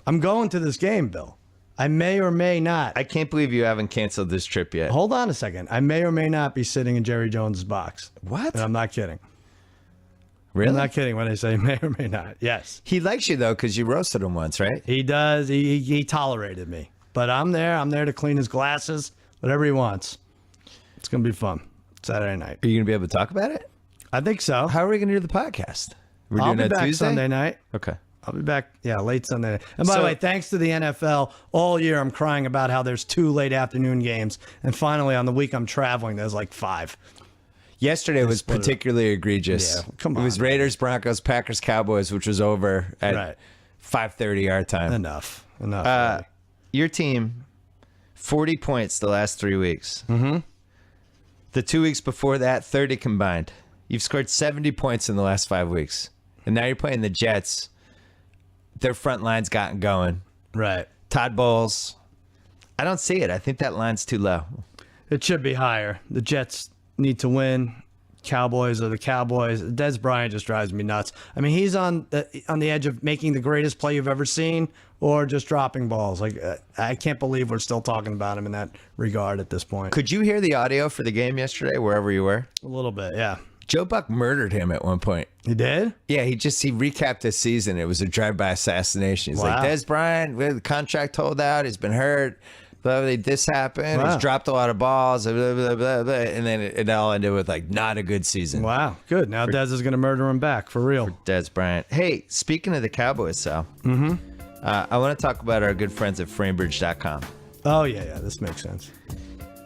I'm going to this game, Bill. I may or may not. I can't believe you haven't canceled this trip yet. Hold on a second. I may or may not be sitting in Jerry Jones's box. What? And I'm not kidding. Really? I'm not kidding when I say may or may not. Yes. He likes you, though, because you roasted him once, right? He does. He tolerated me. But I'm there. I'm there to clean his glasses, whatever he wants. It's going to be fun. Saturday night. Are you going to be able to talk about it? I think so. How are we going to do the podcast? We're I'll doing be it back Tuesday? Sunday night. Okay. I'll be back, late Sunday night. And by the way, thanks to the NFL, all year I'm crying about how there's 2 late afternoon games. And finally, on the week I'm traveling, there's like 5. Yesterday was particularly egregious. Yeah, come on. It was Raiders, Broncos, Packers, Cowboys, which was over at 5:30 our time. Enough. Your team, 40 points the last 3 weeks. Mm-hmm. The 2 weeks before that, 30 combined. You've scored 70 points in the last 5 weeks. And now you're playing the Jets. Their front line's gotten going. Right. Todd Bowles. I don't see it. I think that line's too low. It should be higher. The Jets need to win. Cowboys are the Cowboys. Des Bryant just drives me nuts. I mean, he's on the edge of making the greatest play you've ever seen or just dropping balls. Like, I can't believe we're still talking about him in that regard at this point. Could you hear the audio for the game yesterday, wherever you were? A little bit, yeah. Joe Buck murdered him at one point. He did? Yeah, he recapped his season. It was a drive-by assassination. He's like, Des Bryant, the contract holdout, he's been hurt. Blah, blah, this happened. He's dropped a lot of balls. Blah, blah, blah, blah, and then it all ended with like not a good season. Wow, good. Now Des is going to murder him back for real. For Des Bryant. Hey, speaking of the Cowboys, Sal, I want to talk about our good friends at Framebridge.com. Oh yeah, this makes sense.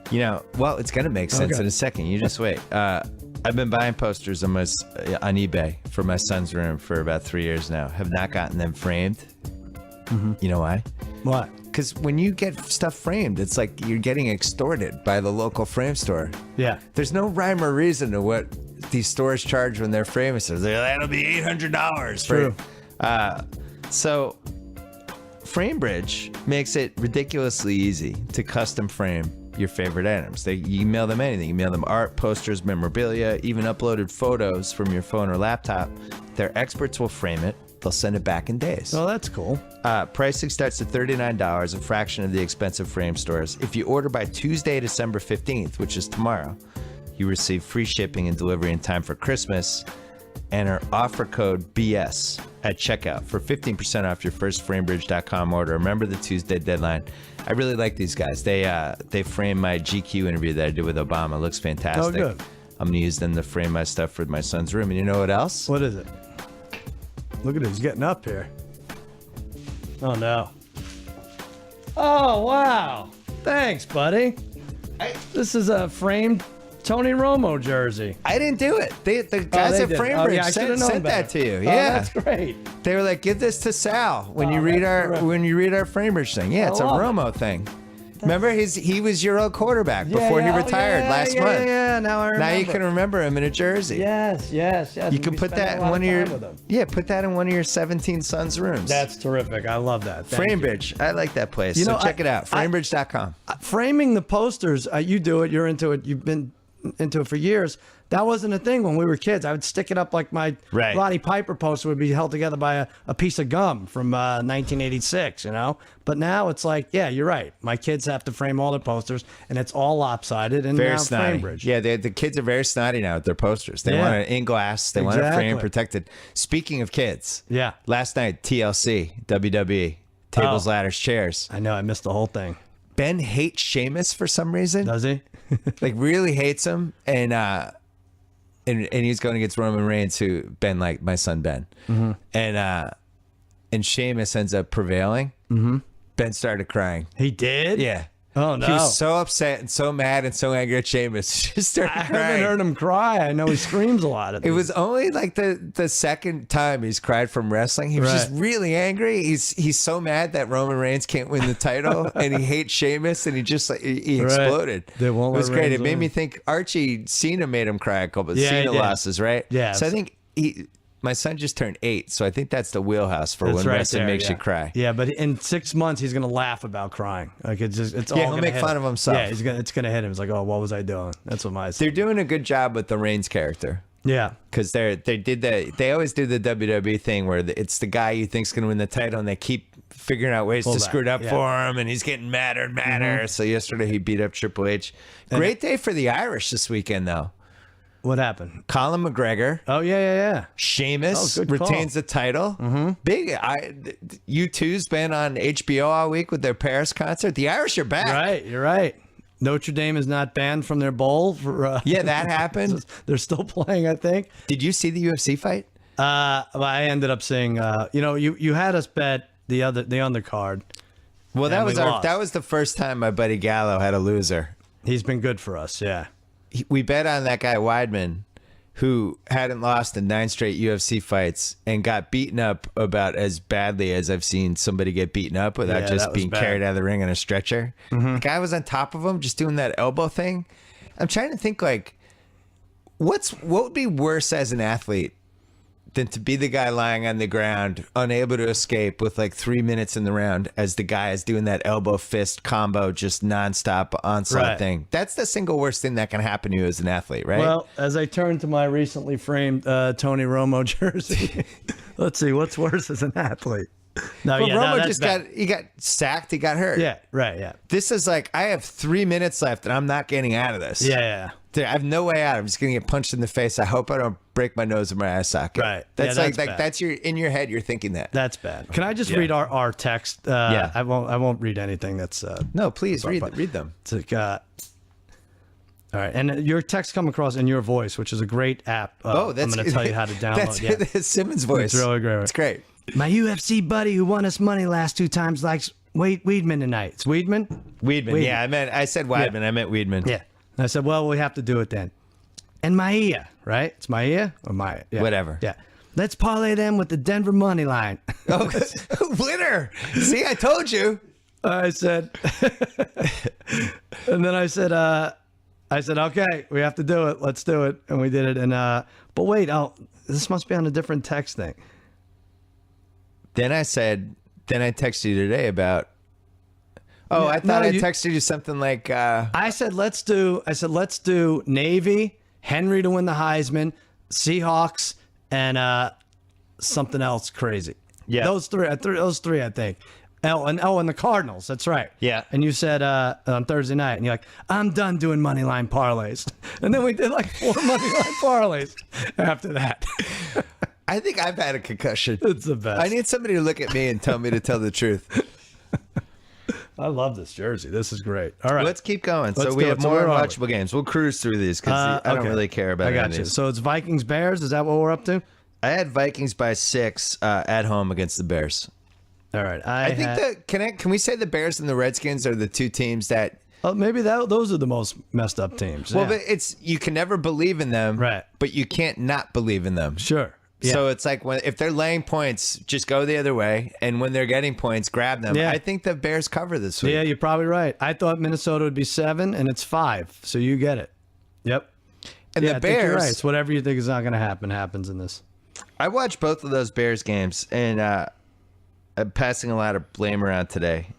It's going to make sense in a second. You just wait. I've been buying posters on eBay for my son's room for about 3 years now. Have not gotten them framed. Mm-hmm. You know why? What? Because when you get stuff framed, it's like you're getting extorted by the local frame store. Yeah. There's no rhyme or reason to what these stores charge when they're framing. So that'll be $800. True. So FrameBridge makes it ridiculously easy to custom frame your favorite items. You email them anything. You mail them art, posters, memorabilia, even uploaded photos from your phone or laptop. Their experts will frame it. They'll send it back in days. Oh, that's cool. Pricing starts at $39, a fraction of the expensive frame stores. If you order by Tuesday, December 15th, which is tomorrow, you receive free shipping and delivery in time for Christmas. Enter offer code BS at checkout for 15% off your first Framebridge.com order. Remember the Tuesday deadline. I really like these guys. They framed my GQ interview that I did with Obama. It looks fantastic. Oh, good. I'm going to use them to frame my stuff for my son's room. And you know what else? What is it? Look at it. He's getting up here. Oh, no. Oh, wow. Thanks, buddy. This is a framed Tony Romo jersey. I didn't do it. The guys at Framebridge sent that to you. Yeah, that's great. They were like, "Give this to Sal when you read our Framebridge thing." Yeah, it's a Romo thing. Remember, he was your old quarterback before he retired last month. Yeah, now I remember. Now you can remember him in a jersey. Yes. You can put that in one of your put that in one of your 17 sons' rooms. That's terrific. I love that. Framebridge. I like that place. So check it out. Framebridge.com. Framing the posters, you do it. You're into it. You've been into it for years. That wasn't a thing when we were kids. I would stick it up like my Roddy Piper poster would be held together by a piece of gum from 1986, But now it's like, yeah, you're right. My kids have to frame all their posters, and it's all lopsided. And very now snotty. Framebridge. Yeah, the kids are very snotty now with their posters. They want it in glass. They want it frame protected. Speaking of kids, last night, TLC, WWE, tables, ladders, chairs. I know. I missed the whole thing. Ben hates Sheamus for some reason. Does he? Like, really hates him. And he's going against Roman Reigns, who Ben, like my son Ben. Mm-hmm. And Sheamus ends up prevailing. Mm-hmm. Ben started crying. He did? Yeah. Oh, no. He was so upset and so mad and so angry at Sheamus. He just started crying. I haven't heard him cry. I know he screams a lot. It was only like the second time he's cried from wrestling. He was just really angry. He's so mad that Roman Reigns can't win the title, and he hates Sheamus, and he just he exploded. They won't. It was great. It made me think Cena made him cry a couple of Cena losses, right? Yeah. So I think my son just turned 8, so I think that's the wheelhouse for when wrestling makes you cry. Yeah, but in 6 months he's gonna laugh about crying. Like it's all. Yeah, he'll make fun of himself. Yeah, it's gonna hit him. It's like, oh, what was I doing? That's what my. They're doing a good job with the Reigns character. Yeah, because they always do the WWE thing where it's the guy you think's gonna win the title, and they keep figuring out ways to screw it up for him, and he's getting madder and madder. Mm-hmm. So yesterday he beat up Triple H. Great day for the Irish this weekend, though. What happened? Colin McGregor. Oh, yeah. Sheamus retains the title. Mm-hmm. Big. U2's been on HBO all week with their Paris concert. The Irish are back. Right, you're right. Notre Dame is not banned from their bowl. Yeah, that happened. They're still playing, I think. Did you see the UFC fight? Well, I ended up seeing. You had us bet the undercard. Well, that was the first time my buddy Gallo had a loser. He's been good for us. Yeah. We bet on that guy Weidman, who hadn't lost in 9 straight UFC fights and got beaten up about as badly as I've seen somebody get beaten up without just being carried out of the ring on a stretcher. The guy was on top of him, just doing that elbow thing. I'm trying to think, like, what would be worse as an athlete than to be the guy lying on the ground, unable to escape with like 3 minutes in the round as the guy is doing that elbow fist combo, just nonstop onslaught thing. That's the single worst thing that can happen to you as an athlete, right? Well, as I turn to my recently framed Tony Romo jersey, let's see, what's worse as an athlete? No, Romo he got sacked, he got hurt. Yeah, right, yeah. This is like, I have 3 minutes left and I'm not getting out of this. Yeah. Dude, I have no way out. I'm just gonna get punched in the face. I hope I don't break my nose or my eye socket. Right. That's yeah, like bad. that's in your head. You're thinking that. That's bad. Can I just read our text? Yeah. I won't read anything that's. No, please read them. It's like, all right, and your text come across in your voice, which is a great app. I'm going to tell you how to download. That's Simmons' voice. It's really great. It's great. My UFC buddy who won us money last 2 times likes Weidman tonight. It's Weidman. Weidman. Yeah, I said Weidman. Yeah. I meant Weidman. Yeah. And I said, well, we have to do it then. And Maia, right? It's Maia or Maya? Yeah. Whatever. Yeah. Let's parlay them with the Denver money line. Oh, winner. See, I told you. I said, and then I said, okay, we have to do it. Let's do it. And we did it. And, but wait, this must be on a different text thing. Then I texted you today about, I thought I texted you something like, I said, let's do Navy, Henry to win the Heisman, Seahawks, and something else crazy. Yeah. Those three, I think. And the Cardinals. That's right. Yeah. And you said on Thursday night, and you're like, I'm done doing money line parlays. And then we did like 4 money line parlays after that. I think I've had a concussion. It's the best. I need somebody to look at me and tell me to tell the truth. I love this jersey. This is great. All right. Let's keep going. So we have more unwatchable games. We'll cruise through these because I don't really care about I got you. So it's Vikings-Bears. Is that what we're up to? I had Vikings by 6 at home against the Bears. All right. I think can we say the Bears and the Redskins are the 2 teams that... maybe those are the most messed up teams. Well, but you can never believe in them, right? But you can't not believe in them. Sure. Yeah. So it's like if they're laying points, just go the other way, and when they're getting points, grab them. Yeah. I think the Bears cover this week. Yeah, you're probably right. I thought Minnesota would be 7, and it's 5, so you get it. Yep. And the Bears, you're right. It's whatever you think is not going to happen happens in this. I watched both of those Bears games, and I'm passing a lot of blame around today.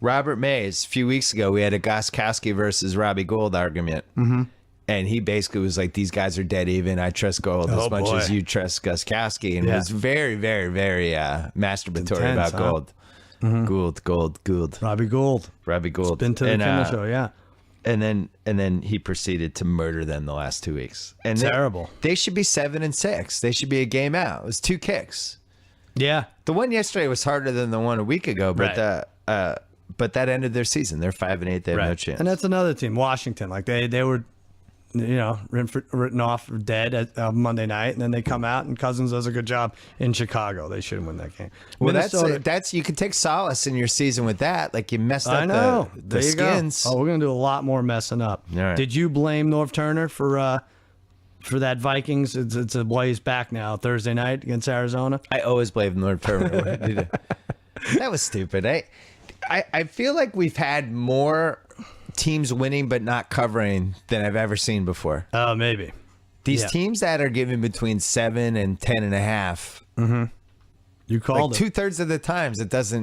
Robert Mays, a few weeks ago, we had a Gostkowski versus Robbie Gould argument. Mm-hmm. And he basically was like, these guys are dead even. I trust Gould as much as you trust Gostkowski. And it was very, very, very masturbatory about Gould. Mm-hmm. Gould. Robbie Gould. It's been to the Kimmel show, yeah. And then he proceeded to murder them the last 2 weeks. And terrible. They should be 7-6. They should be a game out. It was 2 kicks. Yeah. The one yesterday was harder than the one a week ago, but but that ended their season. They're 5-8. They have no chance. And that's another team, Washington. Like they were, written off dead on Monday night, and then they come out and Cousins does a good job in Chicago. They shouldn't win that game. Well, that's you can take solace in your season with that. Like you messed up the Skins. Oh, we're gonna do a lot more messing up. All right. Did you blame Norv Turner for that Vikings? It's a ways back now. Thursday night against Arizona. I always blame Norv Turner. That was stupid. I feel like we've had more teams winning but not covering than I've ever seen before. Oh, maybe. These teams that are giving between 7 and 10.5. Mm-hmm. You called it. 2/3 of the times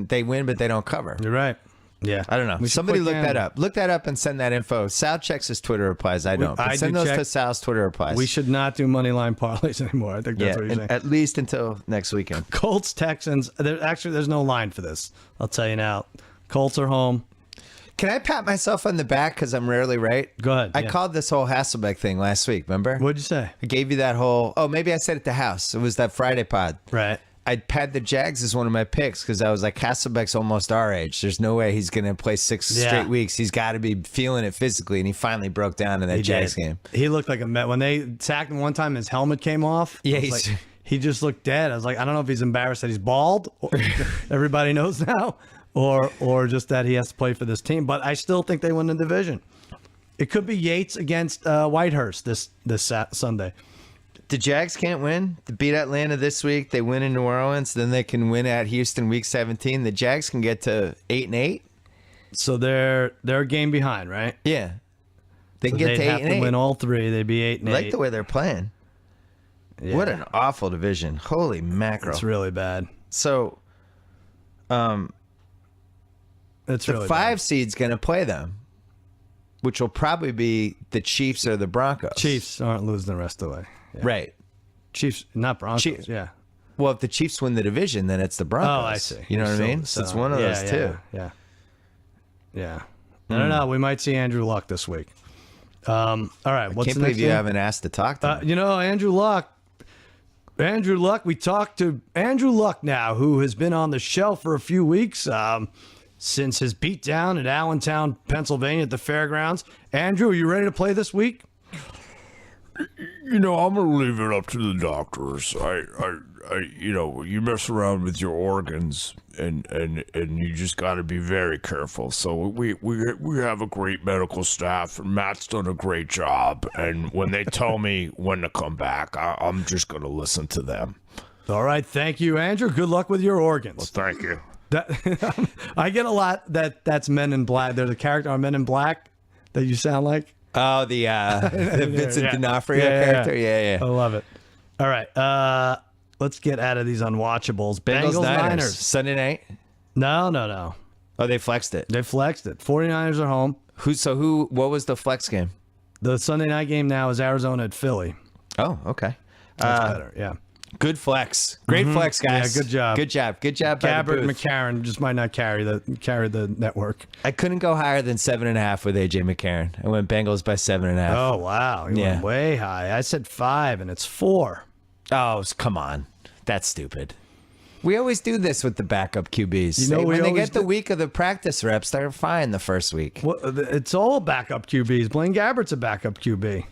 they win but they don't cover. You're right. Yeah. I don't know. Somebody look that up. Look that up and send that info. Sal checks his Twitter replies. I don't. But send those to Sal's Twitter replies. We should not do money line parlays anymore. I think that's what you're saying. At least until next weekend. Colts, Texans. There's no line for this. I'll tell you now. Colts are home. Can I pat myself on the back because I'm rarely right? Go ahead. I called this whole Hasselbeck thing last week, remember? What'd you say? I gave you that whole, maybe I said it to House. It was that Friday pod. Right. I'd pad the Jags as one of my picks because I was like, Hasselbeck's almost our age. There's no way he's going to play 6 straight weeks. He's got to be feeling it physically, and he finally broke down in that Jags game. He looked like a Met. When they sacked him one time, his helmet came off. Yeah, he just looked dead. I was like, I don't know if he's embarrassed that he's bald. Or everybody knows now. Or just that he has to play for this team. But I still think they win the division. It could be Yates against Whitehurst this Sunday. The Jags can't win. They beat Atlanta this week. They win in New Orleans. Then they can win at Houston week 17. The Jags can get to 8-8. So they're a game behind, right? Yeah. They can get to 8-8. They'd have to win all 3. They'd be 8-8. I like the way they're playing. Yeah. What an awful division. Holy mackerel. It's really bad. So, It's the really 5 bad. seed's going to play them, which will probably be the Chiefs or the Broncos. Chiefs aren't losing the rest of the way. Yeah. Right. Chiefs, not Broncos. Yeah. Well, if the Chiefs win the division, then it's the Broncos. Oh, I see. You know what I mean? So it's one of those two. Yeah. I don't know. We might see Andrew Luck this week. All right. What's Can't the next believe you game? haven't asked to talk to him. Andrew Luck. We talked to Andrew Luck now, who has been on the shelf for a few weeks since his beatdown at Allentown, Pennsylvania at the fairgrounds. Andrew, are you ready to play this week? I'm going to leave it up to the doctors. You mess around with your organs, and you just got to be very careful. So we have a great medical staff, and Matt's done a great job. And when they tell me when to come back, I'm just going to listen to them. All right. Thank you, Andrew. Good luck with your organs. Well, thank you. I get a lot that's Men in Black. There's a character on Men in Black that you sound like. Oh, the Vincent D'Onofrio character? Yeah. I love it. All right. Let's get out of these unwatchables. Bengals Niners. Niners. Sunday night? No. Oh, they flexed it. They flexed it. 49ers are home. What was the flex game? The Sunday night game now is Arizona at Philly. Oh, okay. That's better, yeah. Good flex. Great flex, guys. Yeah, good job. Good job by the Gabbard booth. McCarron just might not carry the network. I couldn't go higher than 7.5 with AJ McCarron. I went Bengals by 7.5. Oh, wow. You went way high. I said 5, and it's 4. Oh, come on. That's stupid. We always do this with the backup QBs. When they get the week of the practice reps, they're fine the first week. Well, it's all backup QBs. Blaine Gabbert's a backup QB.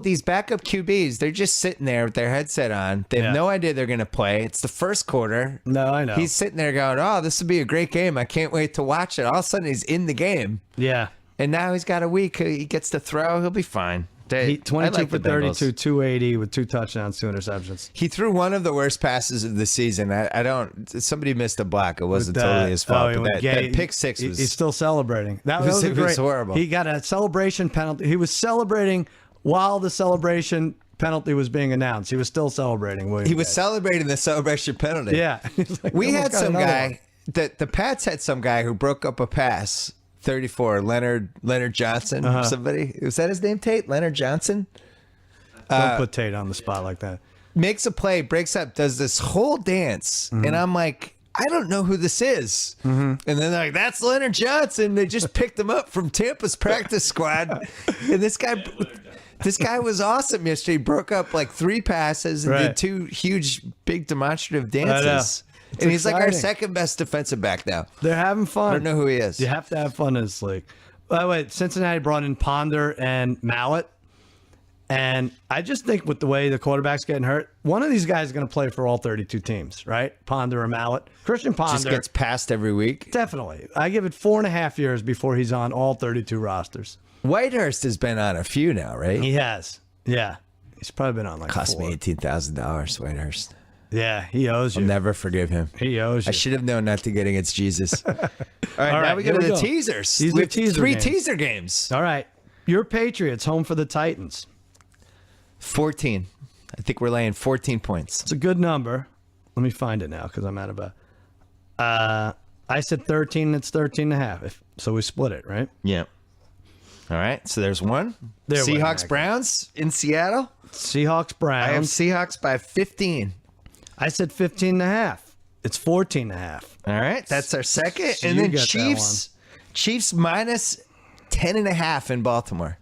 These backup QBs, they're just sitting there with their headset on. They have no idea they're going to play. It's the first quarter. No, I know. He's sitting there going, oh, this will be a great game. I can't wait to watch it. All of a sudden, he's in the game. Yeah. And now he's got a week. He gets to throw. He'll be fine. 22 for 32, 280 with 2 touchdowns, 2 interceptions. He threw one of the worst passes of the season. Somebody missed a block. It wasn't totally his fault. But that pick six was... He's still celebrating. That was it great. was horrible. He got a celebration penalty. He was celebrating while the celebration penalty was being announced. He was still celebrating. He was celebrating the celebration penalty. Yeah. Like, we had some guy... The Pats had some guy who broke up a pass... 34, Leonard Johnson, somebody. Was that his name, Tate? Leonard Johnson? Don't put Tate on the spot like that. Makes a play, breaks up, does this whole dance, and I'm like, I don't know who this is. And then they're like, that's Leonard Johnson. They just picked him up from Tampa's practice squad. And this guy was awesome yesterday. He broke up like 3 passes and did 2 huge, big demonstrative dances. And he's like our second best defensive back now. They're having fun. I don't know who he is. You have to have fun in this league. By the way, Cincinnati brought in Ponder and Mallett. And I just think with the way the quarterback's getting hurt, one of these guys is going to play for all 32 teams, right? Ponder or Mallett. Christian Ponder. Just gets passed every week. Definitely. I give it 4.5 years before he's on all 32 rosters. Whitehurst has been on a few now, right? He has. Yeah. He's probably been on like Cost 4. me $18,000, Whitehurst. Yeah, he owes you. I'll never forgive him. He owes you. I should have known not to get against Jesus. All right, now we go to the teasers. These are three teaser games. All right. Your Patriots home for the Titans. 14. I think we're laying 14 points. It's a good number. Let me find it now because I'm out of I said 13. It's 13.5. So we split it, right? Yeah. All right. So there's one. Seahawks Browns in Seattle. Seahawks Browns. I have Seahawks by 15. I said 15.5. It's 14.5. All right. That's our second. So and then Chiefs minus 10.5 in Baltimore.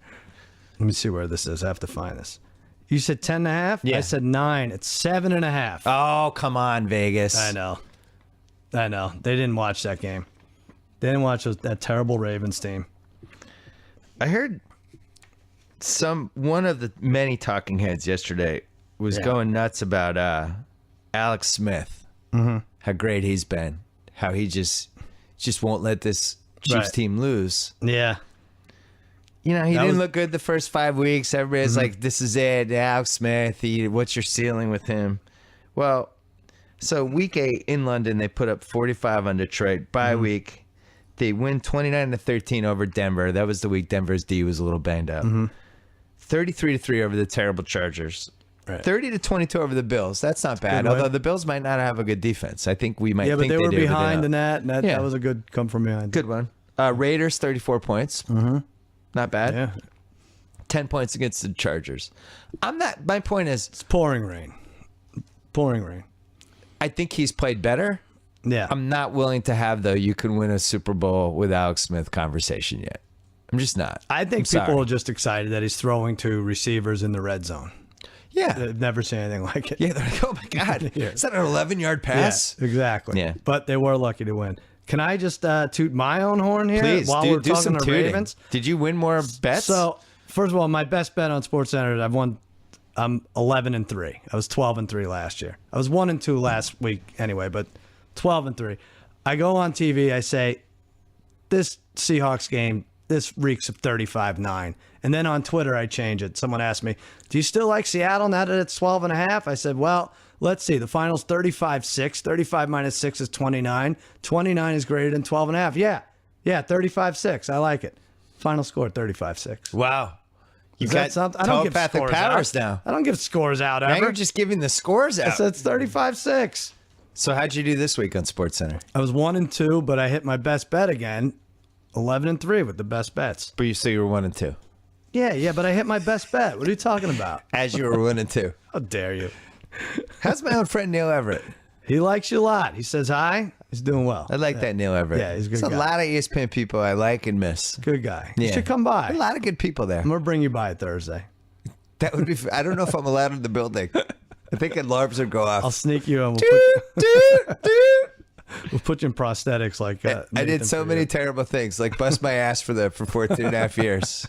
Let me see where this is. I have to find this. You said 10.5? Yeah. I said 9. It's 7.5. Oh, come on, Vegas. I know. They didn't watch that game. They didn't watch that terrible Ravens team. I heard one of the many talking heads yesterday was going nuts about Alex Smith. Mm-hmm. How great he's been. How he just won't let this Chiefs team lose. Yeah. He didn't look good the first 5 weeks. Everybody's like, this is it. Alex Smith, what's your ceiling with him? Well, so week 8 in London, they put up 45 on Detroit. Bye week, they win 29-13 over Denver. That was the week Denver's D was a little banged up. 33-3 over the terrible Chargers. Right. 30-22 over the Bills. That's not bad. Although the Bills might not have a good defense. I think we might think they do. Yeah, but they were do, behind in that. And that was a good come from behind. Good one. Raiders, 34 points. Not bad. Yeah. 10 points against the Chargers. My point is, It's pouring rain. Pouring rain. I think he's played better. Yeah. I'm not willing to have you can win a Super Bowl with Alex Smith conversation yet. I'm just not. I think people are just excited that he's throwing to receivers in the red zone. Yeah. They've never seen anything like it. Yeah, they're like, oh my God. Is that an 11-yard pass? Yeah, exactly. Yeah. But they were lucky to win. Can I just toot my own horn here Please, while we're talking to Ravens? Did you win more bets? So, first of all, my best bet on SportsCenter, I'm 11-3. I was 12-3 last year. I was 1-2 last week anyway, but 12-3. I go on TV, I say, this Seahawks game, this reeks of 35-9. And then on Twitter, I change it. Someone asked me, do you still like Seattle now that it's 12.5? I said, well, let's see. The final's 35-6. 35 minus 6 is 29. 29 is greater than 12.5. Yeah, 35-6. I like it. Final score, 35-6. Wow. You Is got that something? I don't give telepathic scores powers out. now. I don't give scores out Now ever. you're just giving the scores I out. said it's 35-6. So how'd you do this week on SportsCenter? I was 1-2, but I hit my best bet again. 11-3 with the best bets. But you say you were 1-2. Yeah, but I hit my best bet. What are you talking about? As you were 1-2. How dare you? How's my old friend Neil Everett? He likes you a lot. He says hi. He's doing well. I like that Neil Everett. Yeah, he's a good There's guy. a lot of ESPN people I like and miss. Good guy. Yeah. You should come by. A lot of good people there. I'm going to bring you by Thursday. That would be. I don't know if I'm allowed in the building. I think alarms would go off. I'll sneak you and we'll put you in prosthetics like I did so many terrible things, like bust my ass for 14.5 years.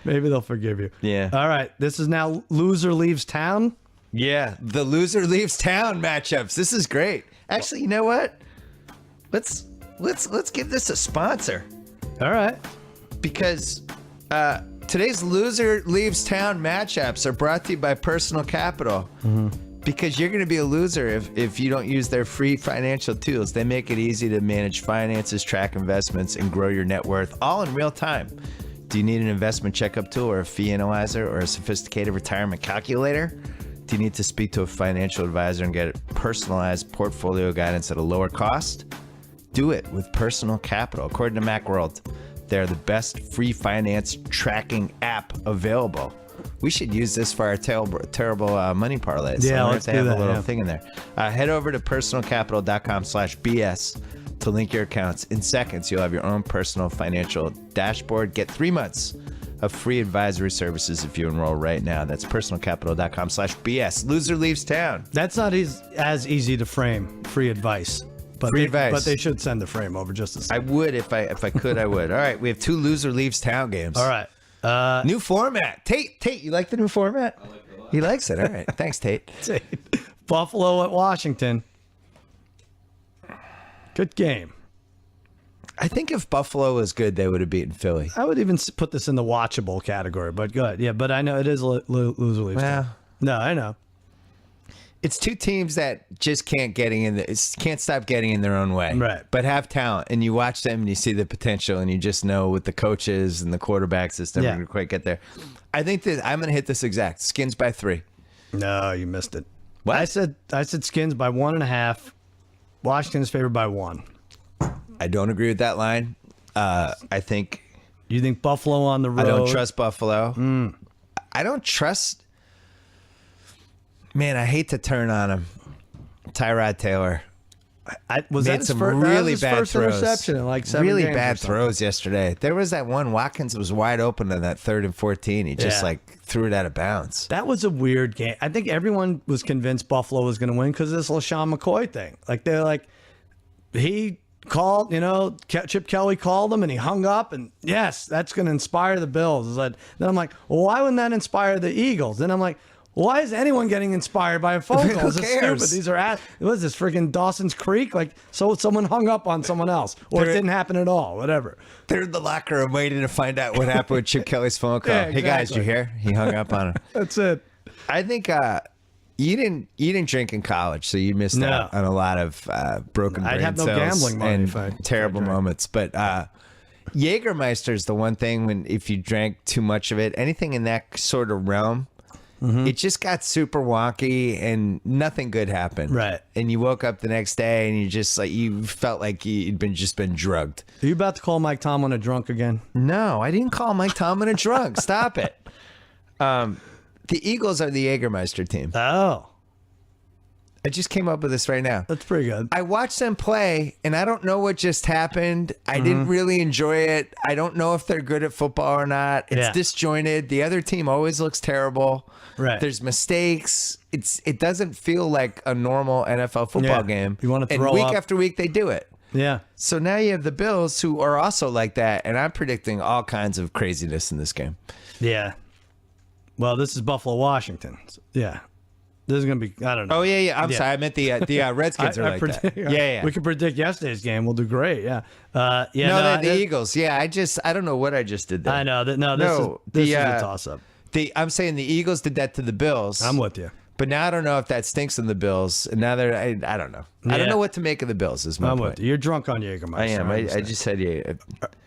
Maybe they'll forgive you. Yeah. All right. This is now loser leaves town. Yeah, the loser leaves town matchups. This is great. Actually, you know what? Let's give this a sponsor All right. because today's loser leaves town matchups are brought to you by Personal Capital. Because you're going to be a loser if you don't use their free financial tools. They make it easy to manage finances, track investments, and grow your net worth all in real time. Do you need an investment checkup tool or a fee analyzer or a sophisticated retirement calculator? Do you need to speak to a financial advisor and get personalized portfolio guidance at a lower cost? Do it with Personal Capital. According to Macworld, they're the best free finance tracking app available. We should use this for our terrible money parlays. Yeah, So let's have to have do a that, little yeah. thing in there. Head over to personalcapital.com/BS to link your accounts. In seconds, you'll have your own personal financial dashboard. Get 3 months of free advisory services if you enroll right now. That's personalcapital.com/BS. Loser leaves town. That's not as easy to frame. Free advice. But Free they, advice. But they should send the frame over just a I second. would if I could. I would. All right, we have 2 loser leaves town games. All right. New format. Tate, you like the new format? I like it a lot. He likes it. All right. Thanks, Tate. Buffalo at Washington. Good game. I think if Buffalo was good, they would have beaten Philly. I would even put this in the watchable category, but good. Yeah, but I know it is loser leaves town. Well, No, I know. it's 2 teams that just can't stop getting in their own way. Right. But have talent, and you watch them and you see the potential, and you just know with the coaches and the quarterback system, Yeah. we're going to quite get there. I think that I'm going to hit this exact. Skins by 3. No, you missed it. What? I said Skins by 1.5. Washington's favored by 1. I don't agree with that line. I think You think Buffalo on the road? I don't trust Buffalo. I don't trust. Man, I hate to turn on him. Tyrod Taylor. Was Made that his some first, really his bad first throws. interception in like 7 really games or bad something? throws yesterday. There was that one. Watkins was wide open on that 3rd and 14. He just threw it out of bounds. That was a weird game. I think everyone was convinced Buffalo was going to win because of this LaShawn McCoy thing. Like they're like, he called, Chip Kelly called him and he hung up, and yes, that's going to inspire the Bills. Then I'm like, well, why wouldn't that inspire the Eagles? Then I'm like, why is anyone getting inspired by a phone call? Who It's cares? stupid. These are what is this freaking Dawson's Creek? Like, so someone hung up on someone else, or it didn't happen at all. Whatever. They're in the locker room waiting to find out what happened with Chip Kelly's phone call. Yeah, Hey guys, exactly. you hear? He hung up on him. That's it. I think you didn't drink in college, so you missed out on a lot of broken brain I'd have no cells gambling money and if I terrible drank. moments. But Jägermeister is the one thing if you drank too much of it, anything in that sort of realm, it just got super wonky and nothing good happened. Right. And you woke up the next day and you felt like you'd been drugged. Are you about to call Mike Tomlin a drunk again? No, I didn't call Mike Tomlin a drunk. Stop it. The Eagles are the Jägermeister team. Oh, I just came up with this right now. that's pretty good. I watched them play, and I don't know what just happened. I didn't really enjoy it. I don't know if they're good at football or not. It's Yeah. disjointed. The other team always looks terrible. Right. There's mistakes. It doesn't feel like a normal NFL football Yeah. game. You wanna and throw week up. after week they do it. Yeah. So now you have the Bills who are also like that, and I'm predicting all kinds of craziness in this game. Yeah. Well, this is Buffalo, Washington. Yeah. This is going to be, I don't know. Oh yeah. I'm sorry. I meant the Redskins are like that. Yeah. We could predict yesterday's game. We'll do great. Yeah. No, the Eagles. Yeah, I don't know what I just did there. I know. This is a toss-up. I'm saying the Eagles did that to the Bills. I'm with you. But now I don't know if that stinks in the Bills. And now I don't know. I don't Yeah. know what to make of the Bills is my I'm point. with you. You're drunk on Jägermeister. I am. I understand. just said yeah.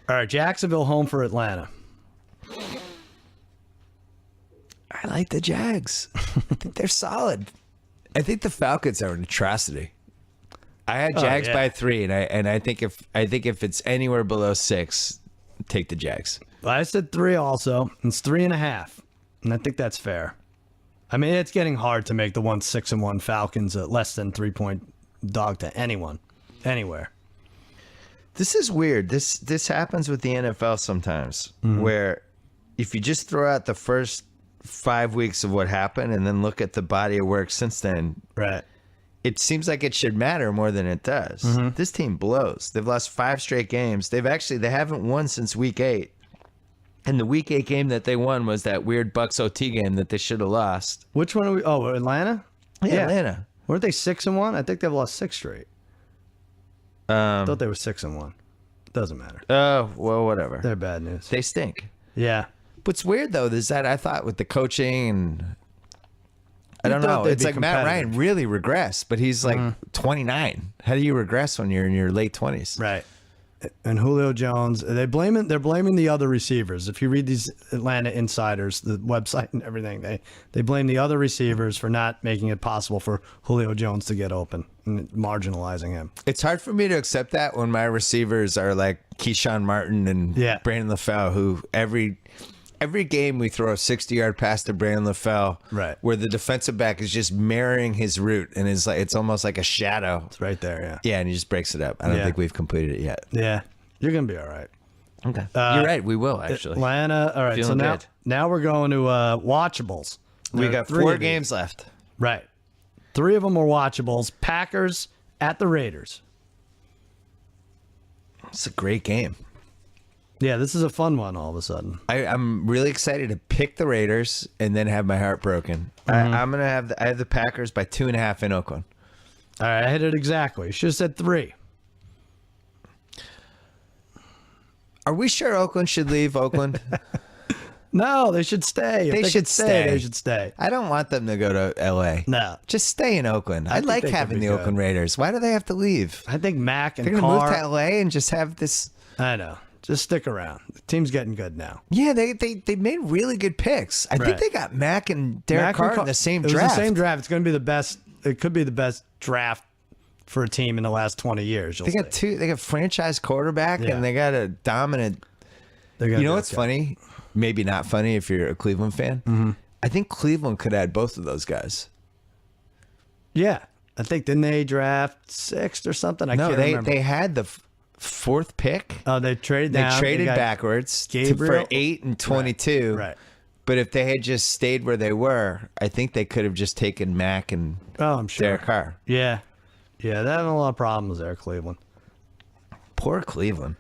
All right, Jacksonville home for Atlanta. I like the Jags. I think they're solid. I think the Falcons are an atrocity. I had Jags yeah. by 3, and I think if it's anywhere below 6, take the Jags. I said 3 also. It's 3.5, and I think that's fair. I mean, it's getting hard to make the 6-1 Falcons a less than 3-point dog to anyone, anywhere. This is weird. This happens with the NFL sometimes, where if you just throw out the first 5 weeks of what happened and then look at the body of work since then, Right. it seems like it should matter more than it does. This team blows. They've lost 5 straight games. They haven't won since week 8. And the week 8 game that they won was that weird Bucks OT game that they should have lost. Which one are we? Oh, Atlanta? Yeah, Atlanta. Weren't they 6-1? I think they've lost 6 straight. I thought they were 6-1. Doesn't matter. Oh, well, whatever. They're bad news. They stink. Yeah. What's weird though is that I thought with the coaching and I don't thought know. they'd It's be like Matt competitive. Ryan really regressed, but he's like 29. How do you regress when you're in your late 20s? Right. And Julio Jones, they're blaming the other receivers. If you read these Atlanta insiders, the website and everything, they blame the other receivers for not making it possible for Julio Jones to get open and marginalizing him. It's hard for me to accept that when my receivers are like Keyshawn Martin and Yeah. Brandon LaFell, who every game we throw a 60-yard pass to Brandon LaFell, Right. where the defensive back is just mirroring his route and is like it's almost like a shadow. It's right there, yeah. Yeah, and he just breaks it up. I don't Yeah. think we've completed it yet. Yeah. You're going to be all right. Okay. You're right. We will, actually. Atlanta. All right. Feeling so good. now we're going to watchables. We There are got 3 4 of these. games left. Right. 3 of them are watchables. Packers at the Raiders. It's a great game. Yeah, this is a fun one all of a sudden. I'm really excited to pick the Raiders and then have my heart broken. I'm gonna have I have the Packers by 2.5 in Oakland. All right, I hit it exactly. You should have said 3. Are we sure Oakland should leave Oakland? No, they should stay. If They they should could stay. stay. They should stay. I don't want them to go to L.A. No. Just stay in Oakland. I think like they could having be the good. Oakland Raiders. Why do they have to leave? I think Mac and They're gonna Carr. move to L.A. and just have this. I know. Just stick around. The team's getting good now. Yeah, they made really good picks. I think Right. they got Mac and Derek Mac Carr and in the same it was draft. the same draft. It's going to be the best. It could be the best draft for a team in the last 20 years. They got 2. They got franchise quarterback Yeah. and they got a dominant. You know what's funny? Maybe not funny if you're a Cleveland fan. I think Cleveland could add both of those guys. Yeah. I think, didn't they draft 6th or something? I can't remember. They had the 4th pick. Oh, they traded They down. traded backwards for 8 and 22. Right. But if they had just stayed where they were, I think they could have just taken Mack and I'm sure. Derek Carr. Yeah. Yeah, they had a lot of problems there, Cleveland. Poor Cleveland.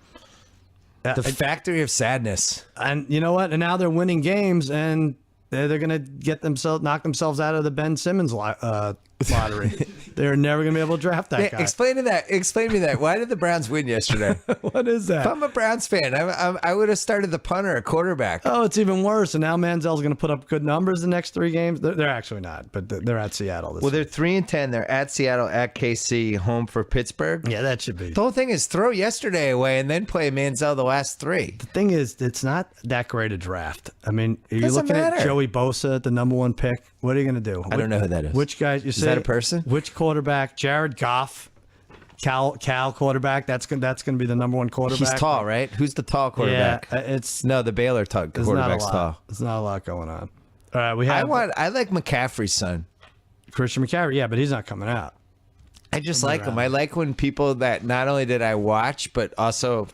The factory of sadness. And you know what? And now they're winning games, and they're going to knock themselves out of the Ben Simmons lottery. They're never going to be able to draft that guy. Explain to me that. Why did the Browns win yesterday? What is that? If I'm a Browns fan, I would have started the punter at quarterback. Oh, it's even worse. And now Manziel's going to put up good numbers the next 3 games. They're actually not, but they're at Seattle this week. They're 3-10. They're at Seattle, at KC, home for Pittsburgh. Yeah, that should be. The whole thing is throw yesterday away and then play Manziel the last 3. The thing is, it's not that great a draft. I mean, are you Doesn't looking matter. at Joey Bosa, the number 1 pick? What are you going to do? I don't know who that is. Which guys? Is that a person? Which quarterback? Jared Goff, Cal quarterback. That's going to be the number 1 quarterback. He's tall, right? Who's the tall quarterback? Yeah, it's the Baylor quarterback's tall. There's not a lot going on. All right, we have. I like McCaffrey's son. Christian McCaffrey. Yeah, but he's not coming out. I just like him. I like when people that not only did I watch, but also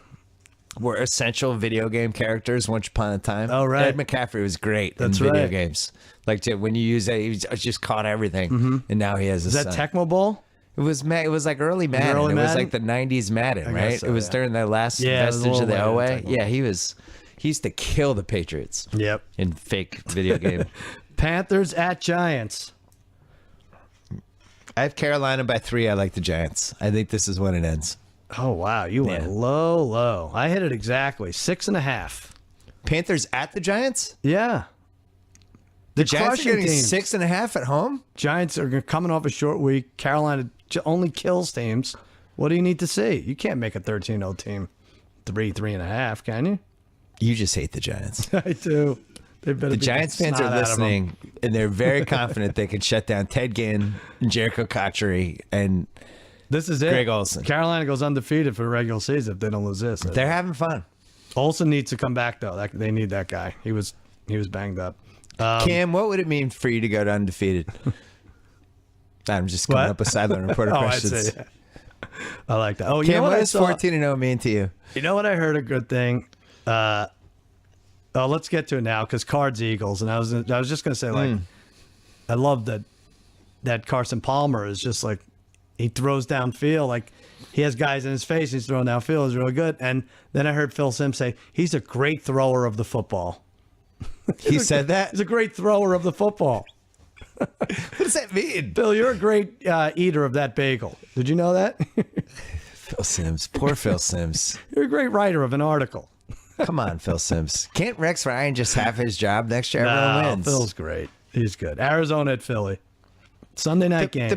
were essential video game characters once upon a time. Oh, right. Ed McCaffrey was great That's in video right. games. Like when you use it, he just caught everything, and now he has a Is that son. Tecmo Bowl? It was like early Madden. Early It was Madden? like the 90s Madden, I right? guess so, it was yeah. during the last Yeah, it was a vestige of the little later Elway. than Tecmo. Yeah, he used to kill the Patriots Yep. in fake video game. Panthers at Giants. I have Carolina by 3. I like the Giants. I think this is when it ends. Oh wow, you went Yeah. low. I hit it exactly 6.5. Panthers at the Giants? Yeah. The Giants are crushing getting teams. 6.5 at home? Giants are coming off a short week. Carolina only kills teams. What do you need to see? You can't make a 13-0 team 3.5, can you? You just hate the Giants. I do. They better The be Giants fans snot are out of 'em. listening, and they're very confident they can shut down Ted Ginn, Jericho Cotchery, and This is it. Greg Olsen. Carolina goes undefeated for the regular season if they don't lose this. they're having fun. Olsen needs to come back though. They need that guy. He was banged up. Cam, what would it mean for you to go to undefeated? I'm just coming What? up with sideline reporter Oh, I questions. see. I like that. Oh, you Cam, know what what I does saw? 14-0 mean to you? You know what I heard a good thing. Let's get to it now because Cards Eagles, and I was just gonna say like, I love that Carson Palmer is just like he throws downfield like he has guys in his face. He's throwing downfield is really good. And then I heard Phil Simms say he's a great thrower of the football. He said that? He's a great thrower of the football. What does that mean? Bill, you're a great eater of that bagel. Did you know that? Phil Simms. Poor Phil Simms. You're a great writer of an article. Come on, Phil Simms. Can't Rex Ryan just have his job next year? Everyone No, wins. Phil's great. He's good. Arizona at Philly. Sunday night game.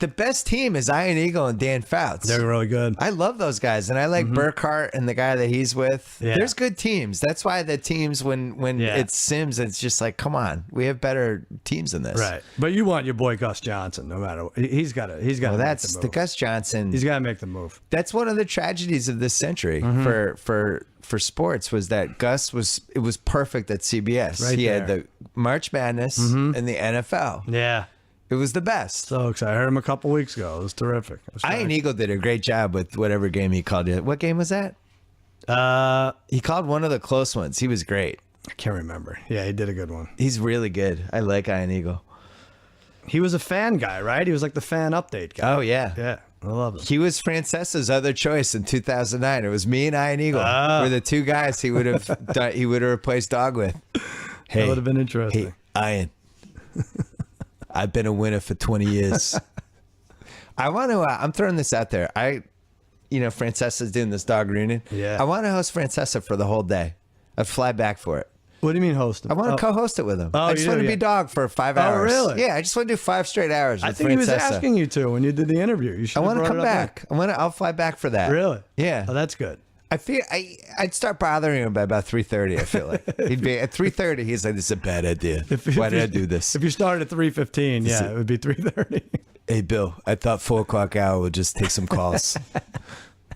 The best team is Iron Eagle and Dan Fouts. They're really good. I love those guys, and I like Burkhart and the guy that he's with. Yeah. There's good teams. That's why the teams when Yeah. it's Sims, it's just like, come on, we have better teams than this. Right. But you want your boy Gus Johnson, no matter what. He's got to Well, make that's the the move. Gus Johnson. He's got to make the move. That's one of the tragedies of this century for sports was that Gus was perfect at CBS. Right he had there. the March Madness and the NFL. Yeah. It was the best. So excited. I heard him a couple weeks ago. It was terrific. It was Iron Eagle did a great job with whatever game he called it. What game was that? He called one of the close ones. He was great. I can't remember. Yeah, he did a good one. He's really good. I like Iron Eagle. He was a fan guy, right? He was like the fan update guy. Oh, yeah. Yeah. I love him. He was Francesa's other choice in 2009. It was me and Iron Eagle. Were the two guys he would have replaced Dog with. Hey, That would have been interesting. Hey, Iron. I've been a winner for 20 years. I want to. I'm throwing this out there. Francesa's doing this dog reunion. Yeah. I want to host Francesa for the whole day. I'd fly back for it. What do you mean host him? I want to co-host it with him. Oh, I just you want do, to be yeah. dog for 5 hours. really? Yeah, I just want to do 5 straight hours with I think he was Francesa. asking you to when you did the interview. You should I have want to brought come it up back. I'll fly back for that. then. Really? Yeah. Oh, that's good. I feel I'd start bothering him by about 3:30. I feel like he'd be at 3:30. He's like, "This is a bad idea. Why did I do this?" If you started at 3:15, yeah, it would be 3:30. Hey, Bill, I thought 4 o'clock hour would just take some calls.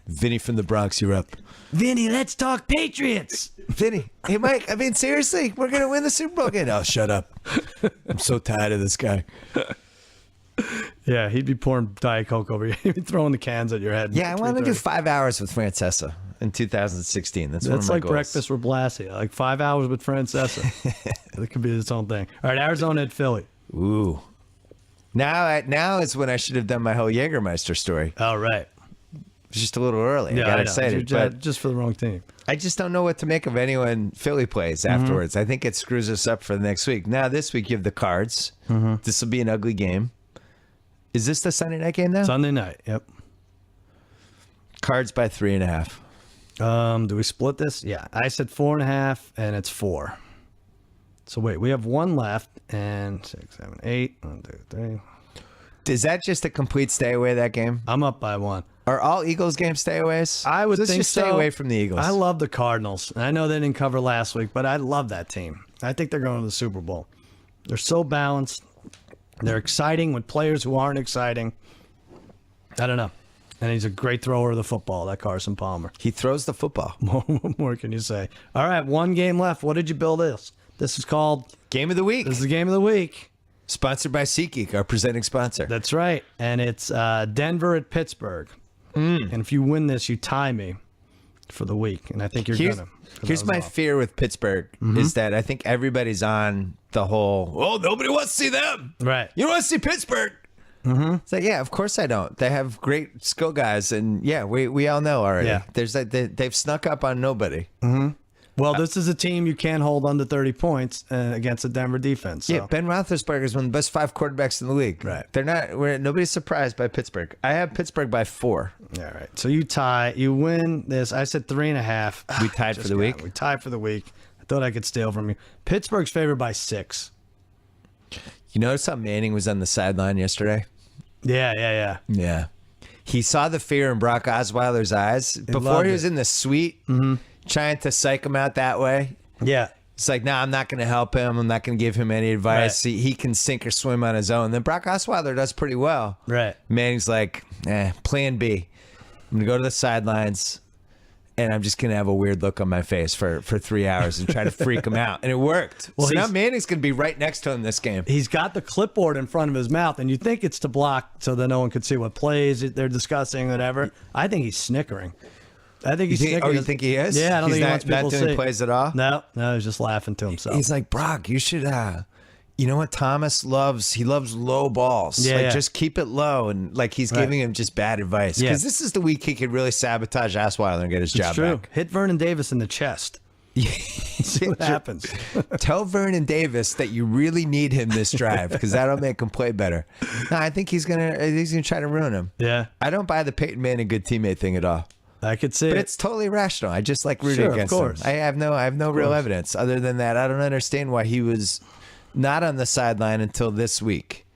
Vinny from the Bronx, you're up. Vinny, let's talk Patriots. Vinny, hey, Mike, I mean, seriously, we're going to win the Super Bowl again. Oh, shut up. I'm so tired of this guy. Yeah, he'd be pouring Diet Coke over you. He'd be throwing the cans at your head. Yeah, I want to do 5 hours with Francesa in 2016. That's one of my like goals. breakfast with Blassie. Like 5 hours with Francesa. It could be its own thing. All right, Arizona at Philly. Ooh. Now is when I should have done my whole Jägermeister story. Oh, right. Just a little early. Yeah, I got know. excited. But Just for the wrong team. I just don't know what to make of anyone Philly plays afterwards. I think it screws us up for the next week. Now, this week you have the Cards. This will be an ugly game. Is this the Sunday night game now? Sunday night, yep. Cards by 3.5. Do we split this? Yeah. I said 4.5, and it's 4. So wait, we have one left, and 6, 7, 8. 1, 2, 3. Is that just a complete stay away, that game? I'm up by 1. Are all Eagles games stay aways? I would Let's think just so. stay away from the Eagles. I love the Cardinals. I know they didn't cover last week, but I love that team. I think they're going to the Super Bowl. They're so balanced. They're exciting with players who aren't exciting. I don't know. And he's a great thrower of the football, that Carson Palmer. He throws the football. What more can you say? All right, one game left. What did you build this? This is called... Game of the week. This is the game of the week. Sponsored by SeatGeek, our presenting sponsor. That's right. And it's Denver at Pittsburgh. And if you win this, you tie me for the week. And I think you're going to. Here's my fear with Pittsburgh is that I think everybody's on the whole, nobody wants to see them. Right. You don't want to see Pittsburgh. It's like, yeah, of course I don't. They have great skill guys. And yeah, we all know already. Yeah. There's they've snuck up on nobody. Well, this is a team you can't hold under 30 points against the Denver defense. So. Yeah, Ben Roethlisberger is one of the best 5 quarterbacks in the league. Right. Nobody's surprised by Pittsburgh. I have Pittsburgh by 4. All right. So you tie. You win this. I said 3.5. We tied for the week? We tied for the week. I thought I could steal from you. Pittsburgh's favored by 6. You notice how Manning was on the sideline yesterday? Yeah. Yeah. He saw the fear in Brock Osweiler's eyes. Before loved he was it. in the suite, trying to psych him out that way. Yeah. It's like, nah, I'm not going to help him. I'm not going to give him any advice. Right. He can sink or swim on his own. Then Brock Osweiler does pretty well. Right. Manning's like, plan B. I'm going to go to the sidelines, and I'm just going to have a weird look on my face for 3 hours and try to freak him out. And it worked. Well, so now Manning's going to be right next to him this game. He's got the clipboard in front of his mouth, and you think it's to block so that no one could see what plays they're discussing, whatever. I think he's snickering. I think he's snickering. Oh, you think he is? Yeah, I don't He's think he wants people not to doing see. plays at all? No, he's just laughing to himself. He's like, Brock, you should, you know what Thomas loves? He loves low balls. Yeah. Just keep it low. And like he's giving him just bad advice. Yeah. Because this is the week he could really sabotage Osweiler and get his job It's true. back. Hit Vernon Davis in the chest. See what happens. Tell Vernon Davis that you really need him this drive because that'll make him play better. No, I think he's gonna try to ruin him. Yeah. I don't buy the Peyton Manning good teammate thing at all. I could see But it. it's totally rational. I just like rooting Sure, of against course. him. I have no real evidence other than that. I don't understand why he was not on the sideline until this week.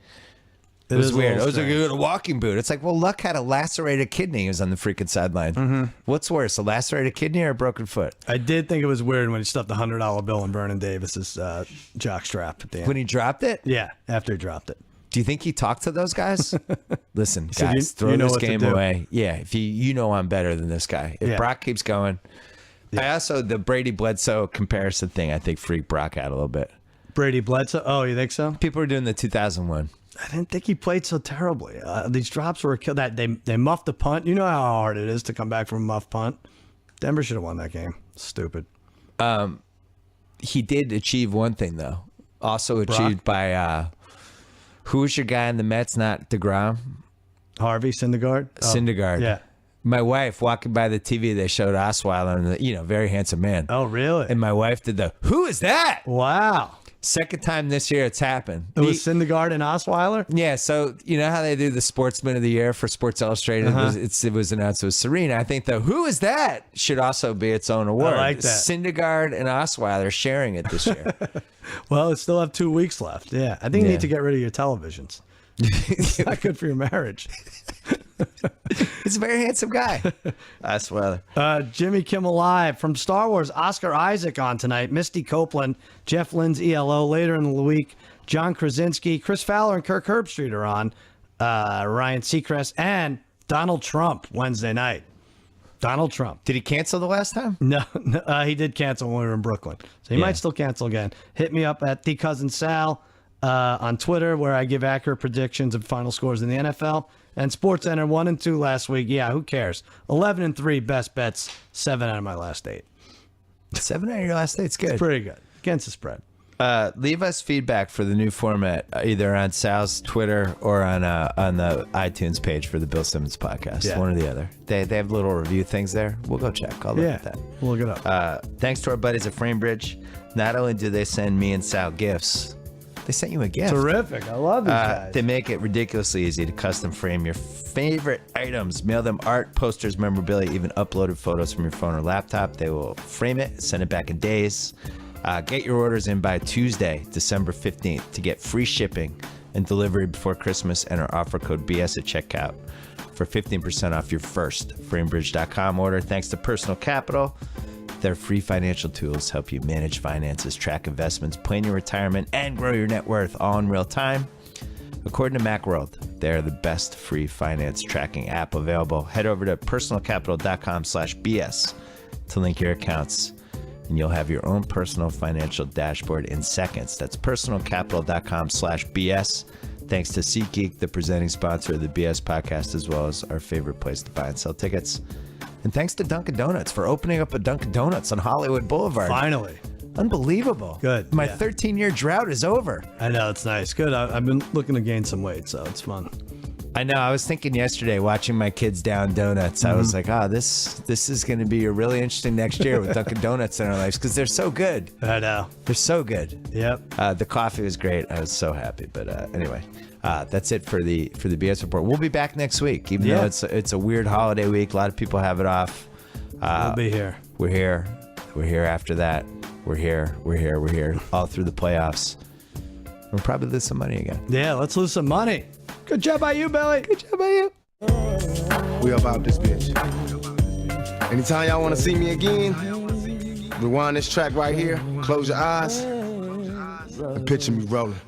It was weird. It was like a walking boot. It's like, well, Luck had a lacerated kidney. He was on the freaking sideline. What's worse, a lacerated kidney or a broken foot? I did think it was weird when he stuffed a $100 bill in Vernon Davis's jock strap at the end. When he dropped it? Yeah, after he dropped it. Do you think he talked to those guys? Listen, said, guys, "You throw know this what to game do." away. Yeah, if you know I'm better than this guy. If Yeah. Brock keeps going. I also, the Brady Bledsoe comparison thing, I think freaked Brock out a little bit. Brady Bledsoe? Oh, you think so? People were doing the 2001. I didn't think he played so terribly. These drops were a kill. That they muffed the punt. You know how hard it is to come back from a muffed punt. Denver should have won that game. Stupid. He did achieve one thing, though. Also achieved by, who was your guy in the Mets? Not DeGrom? Harvey Syndergaard? Oh, Syndergaard. Yeah. My wife, walking by the TV, they showed Osweiler, and very handsome man. Oh, really? And my wife did who is that? Wow. Second time this year it's happened. It was Syndergaard and Osweiler? Yeah, so you know how they do the Sportsman of the Year for Sports Illustrated? It was announced it was Serena. I think, who is that should also be its own award. I like that. Syndergaard and Osweiler sharing it this year. Well, it still have 2 weeks left. Yeah. I think you need to get rid of your televisions. It's not good for your marriage. He's a very handsome guy. Osweiler. Jimmy Kimmel Live from Star Wars. Oscar Isaac on tonight. Misty Copeland, Jeff Lynn's ELO later in the week. John Krasinski, Chris Fowler, and Kirk Herbstreit are on. Ryan Seacrest and Donald Trump Wednesday night. Donald Trump. Did he cancel the last time? No, he did cancel when we were in Brooklyn. So he might still cancel again. Hit me up at the Cousin Sal. on Twitter, where I give accurate predictions of final scores in the NFL. And SportsCenter 1 and 2 last week. Yeah, who cares? 11 and 3 best bets. 7 out of my last 8. 7 out of your last 8's good. It's pretty good against the spread. Leave us feedback for the new format, either on Sal's Twitter or on the iTunes page for the Bill Simmons podcast. Yeah. One or the other. They have little review things there. We'll go check. I'll look at that. We'll look it up. Thanks to our buddies at FrameBridge. Not only do they send me and Sal gifts, they sent you a gift. Terrific. I love these guys. They make it ridiculously easy to custom frame your favorite items. Mail them art, posters, memorabilia, even uploaded photos from your phone or laptop. They will frame it, send it back in days. Get your orders in by Tuesday, December 15th to get free shipping and delivery before Christmas. Enter offer code BS at checkout for 15% off your first framebridge.com order. Thanks to Personal Capital. Their free financial tools help you manage finances, track investments, plan your retirement, and grow your net worth all in real time. According to Macworld, they are the best free finance tracking app available. Head over to personalcapital.com/BS to link your accounts, and you'll have your own personal financial dashboard in seconds. That's personalcapital.com/BS. Thanks to SeatGeek, the presenting sponsor of the BS podcast, as well as our favorite place to buy and sell tickets. And thanks to Dunkin' Donuts for opening up a Dunkin' Donuts on Hollywood Boulevard. Finally. Unbelievable. Good. My 13-year drought is over. I know. It's nice. Good. I've been looking to gain some weight, so it's fun. I know. I was thinking yesterday, watching my kids down donuts, I was like, this is going to be a really interesting next year with Dunkin' Donuts in our lives because they're so good. I know. They're so good. Yep. The coffee was great. I was so happy. But anyway, that's it for the BS report. We'll be back next week, even though it's a weird holiday week. A lot of people have it off. We'll be here. We're here. We're here after that. We're here. We're here. We're here. All through the playoffs. We'll probably lose some money again. Yeah, let's lose some money. Good job by you, Billy. Good job by you. We about this bitch. Anytime y'all want to see me again, rewind this track right here, close your eyes, and picture me rolling.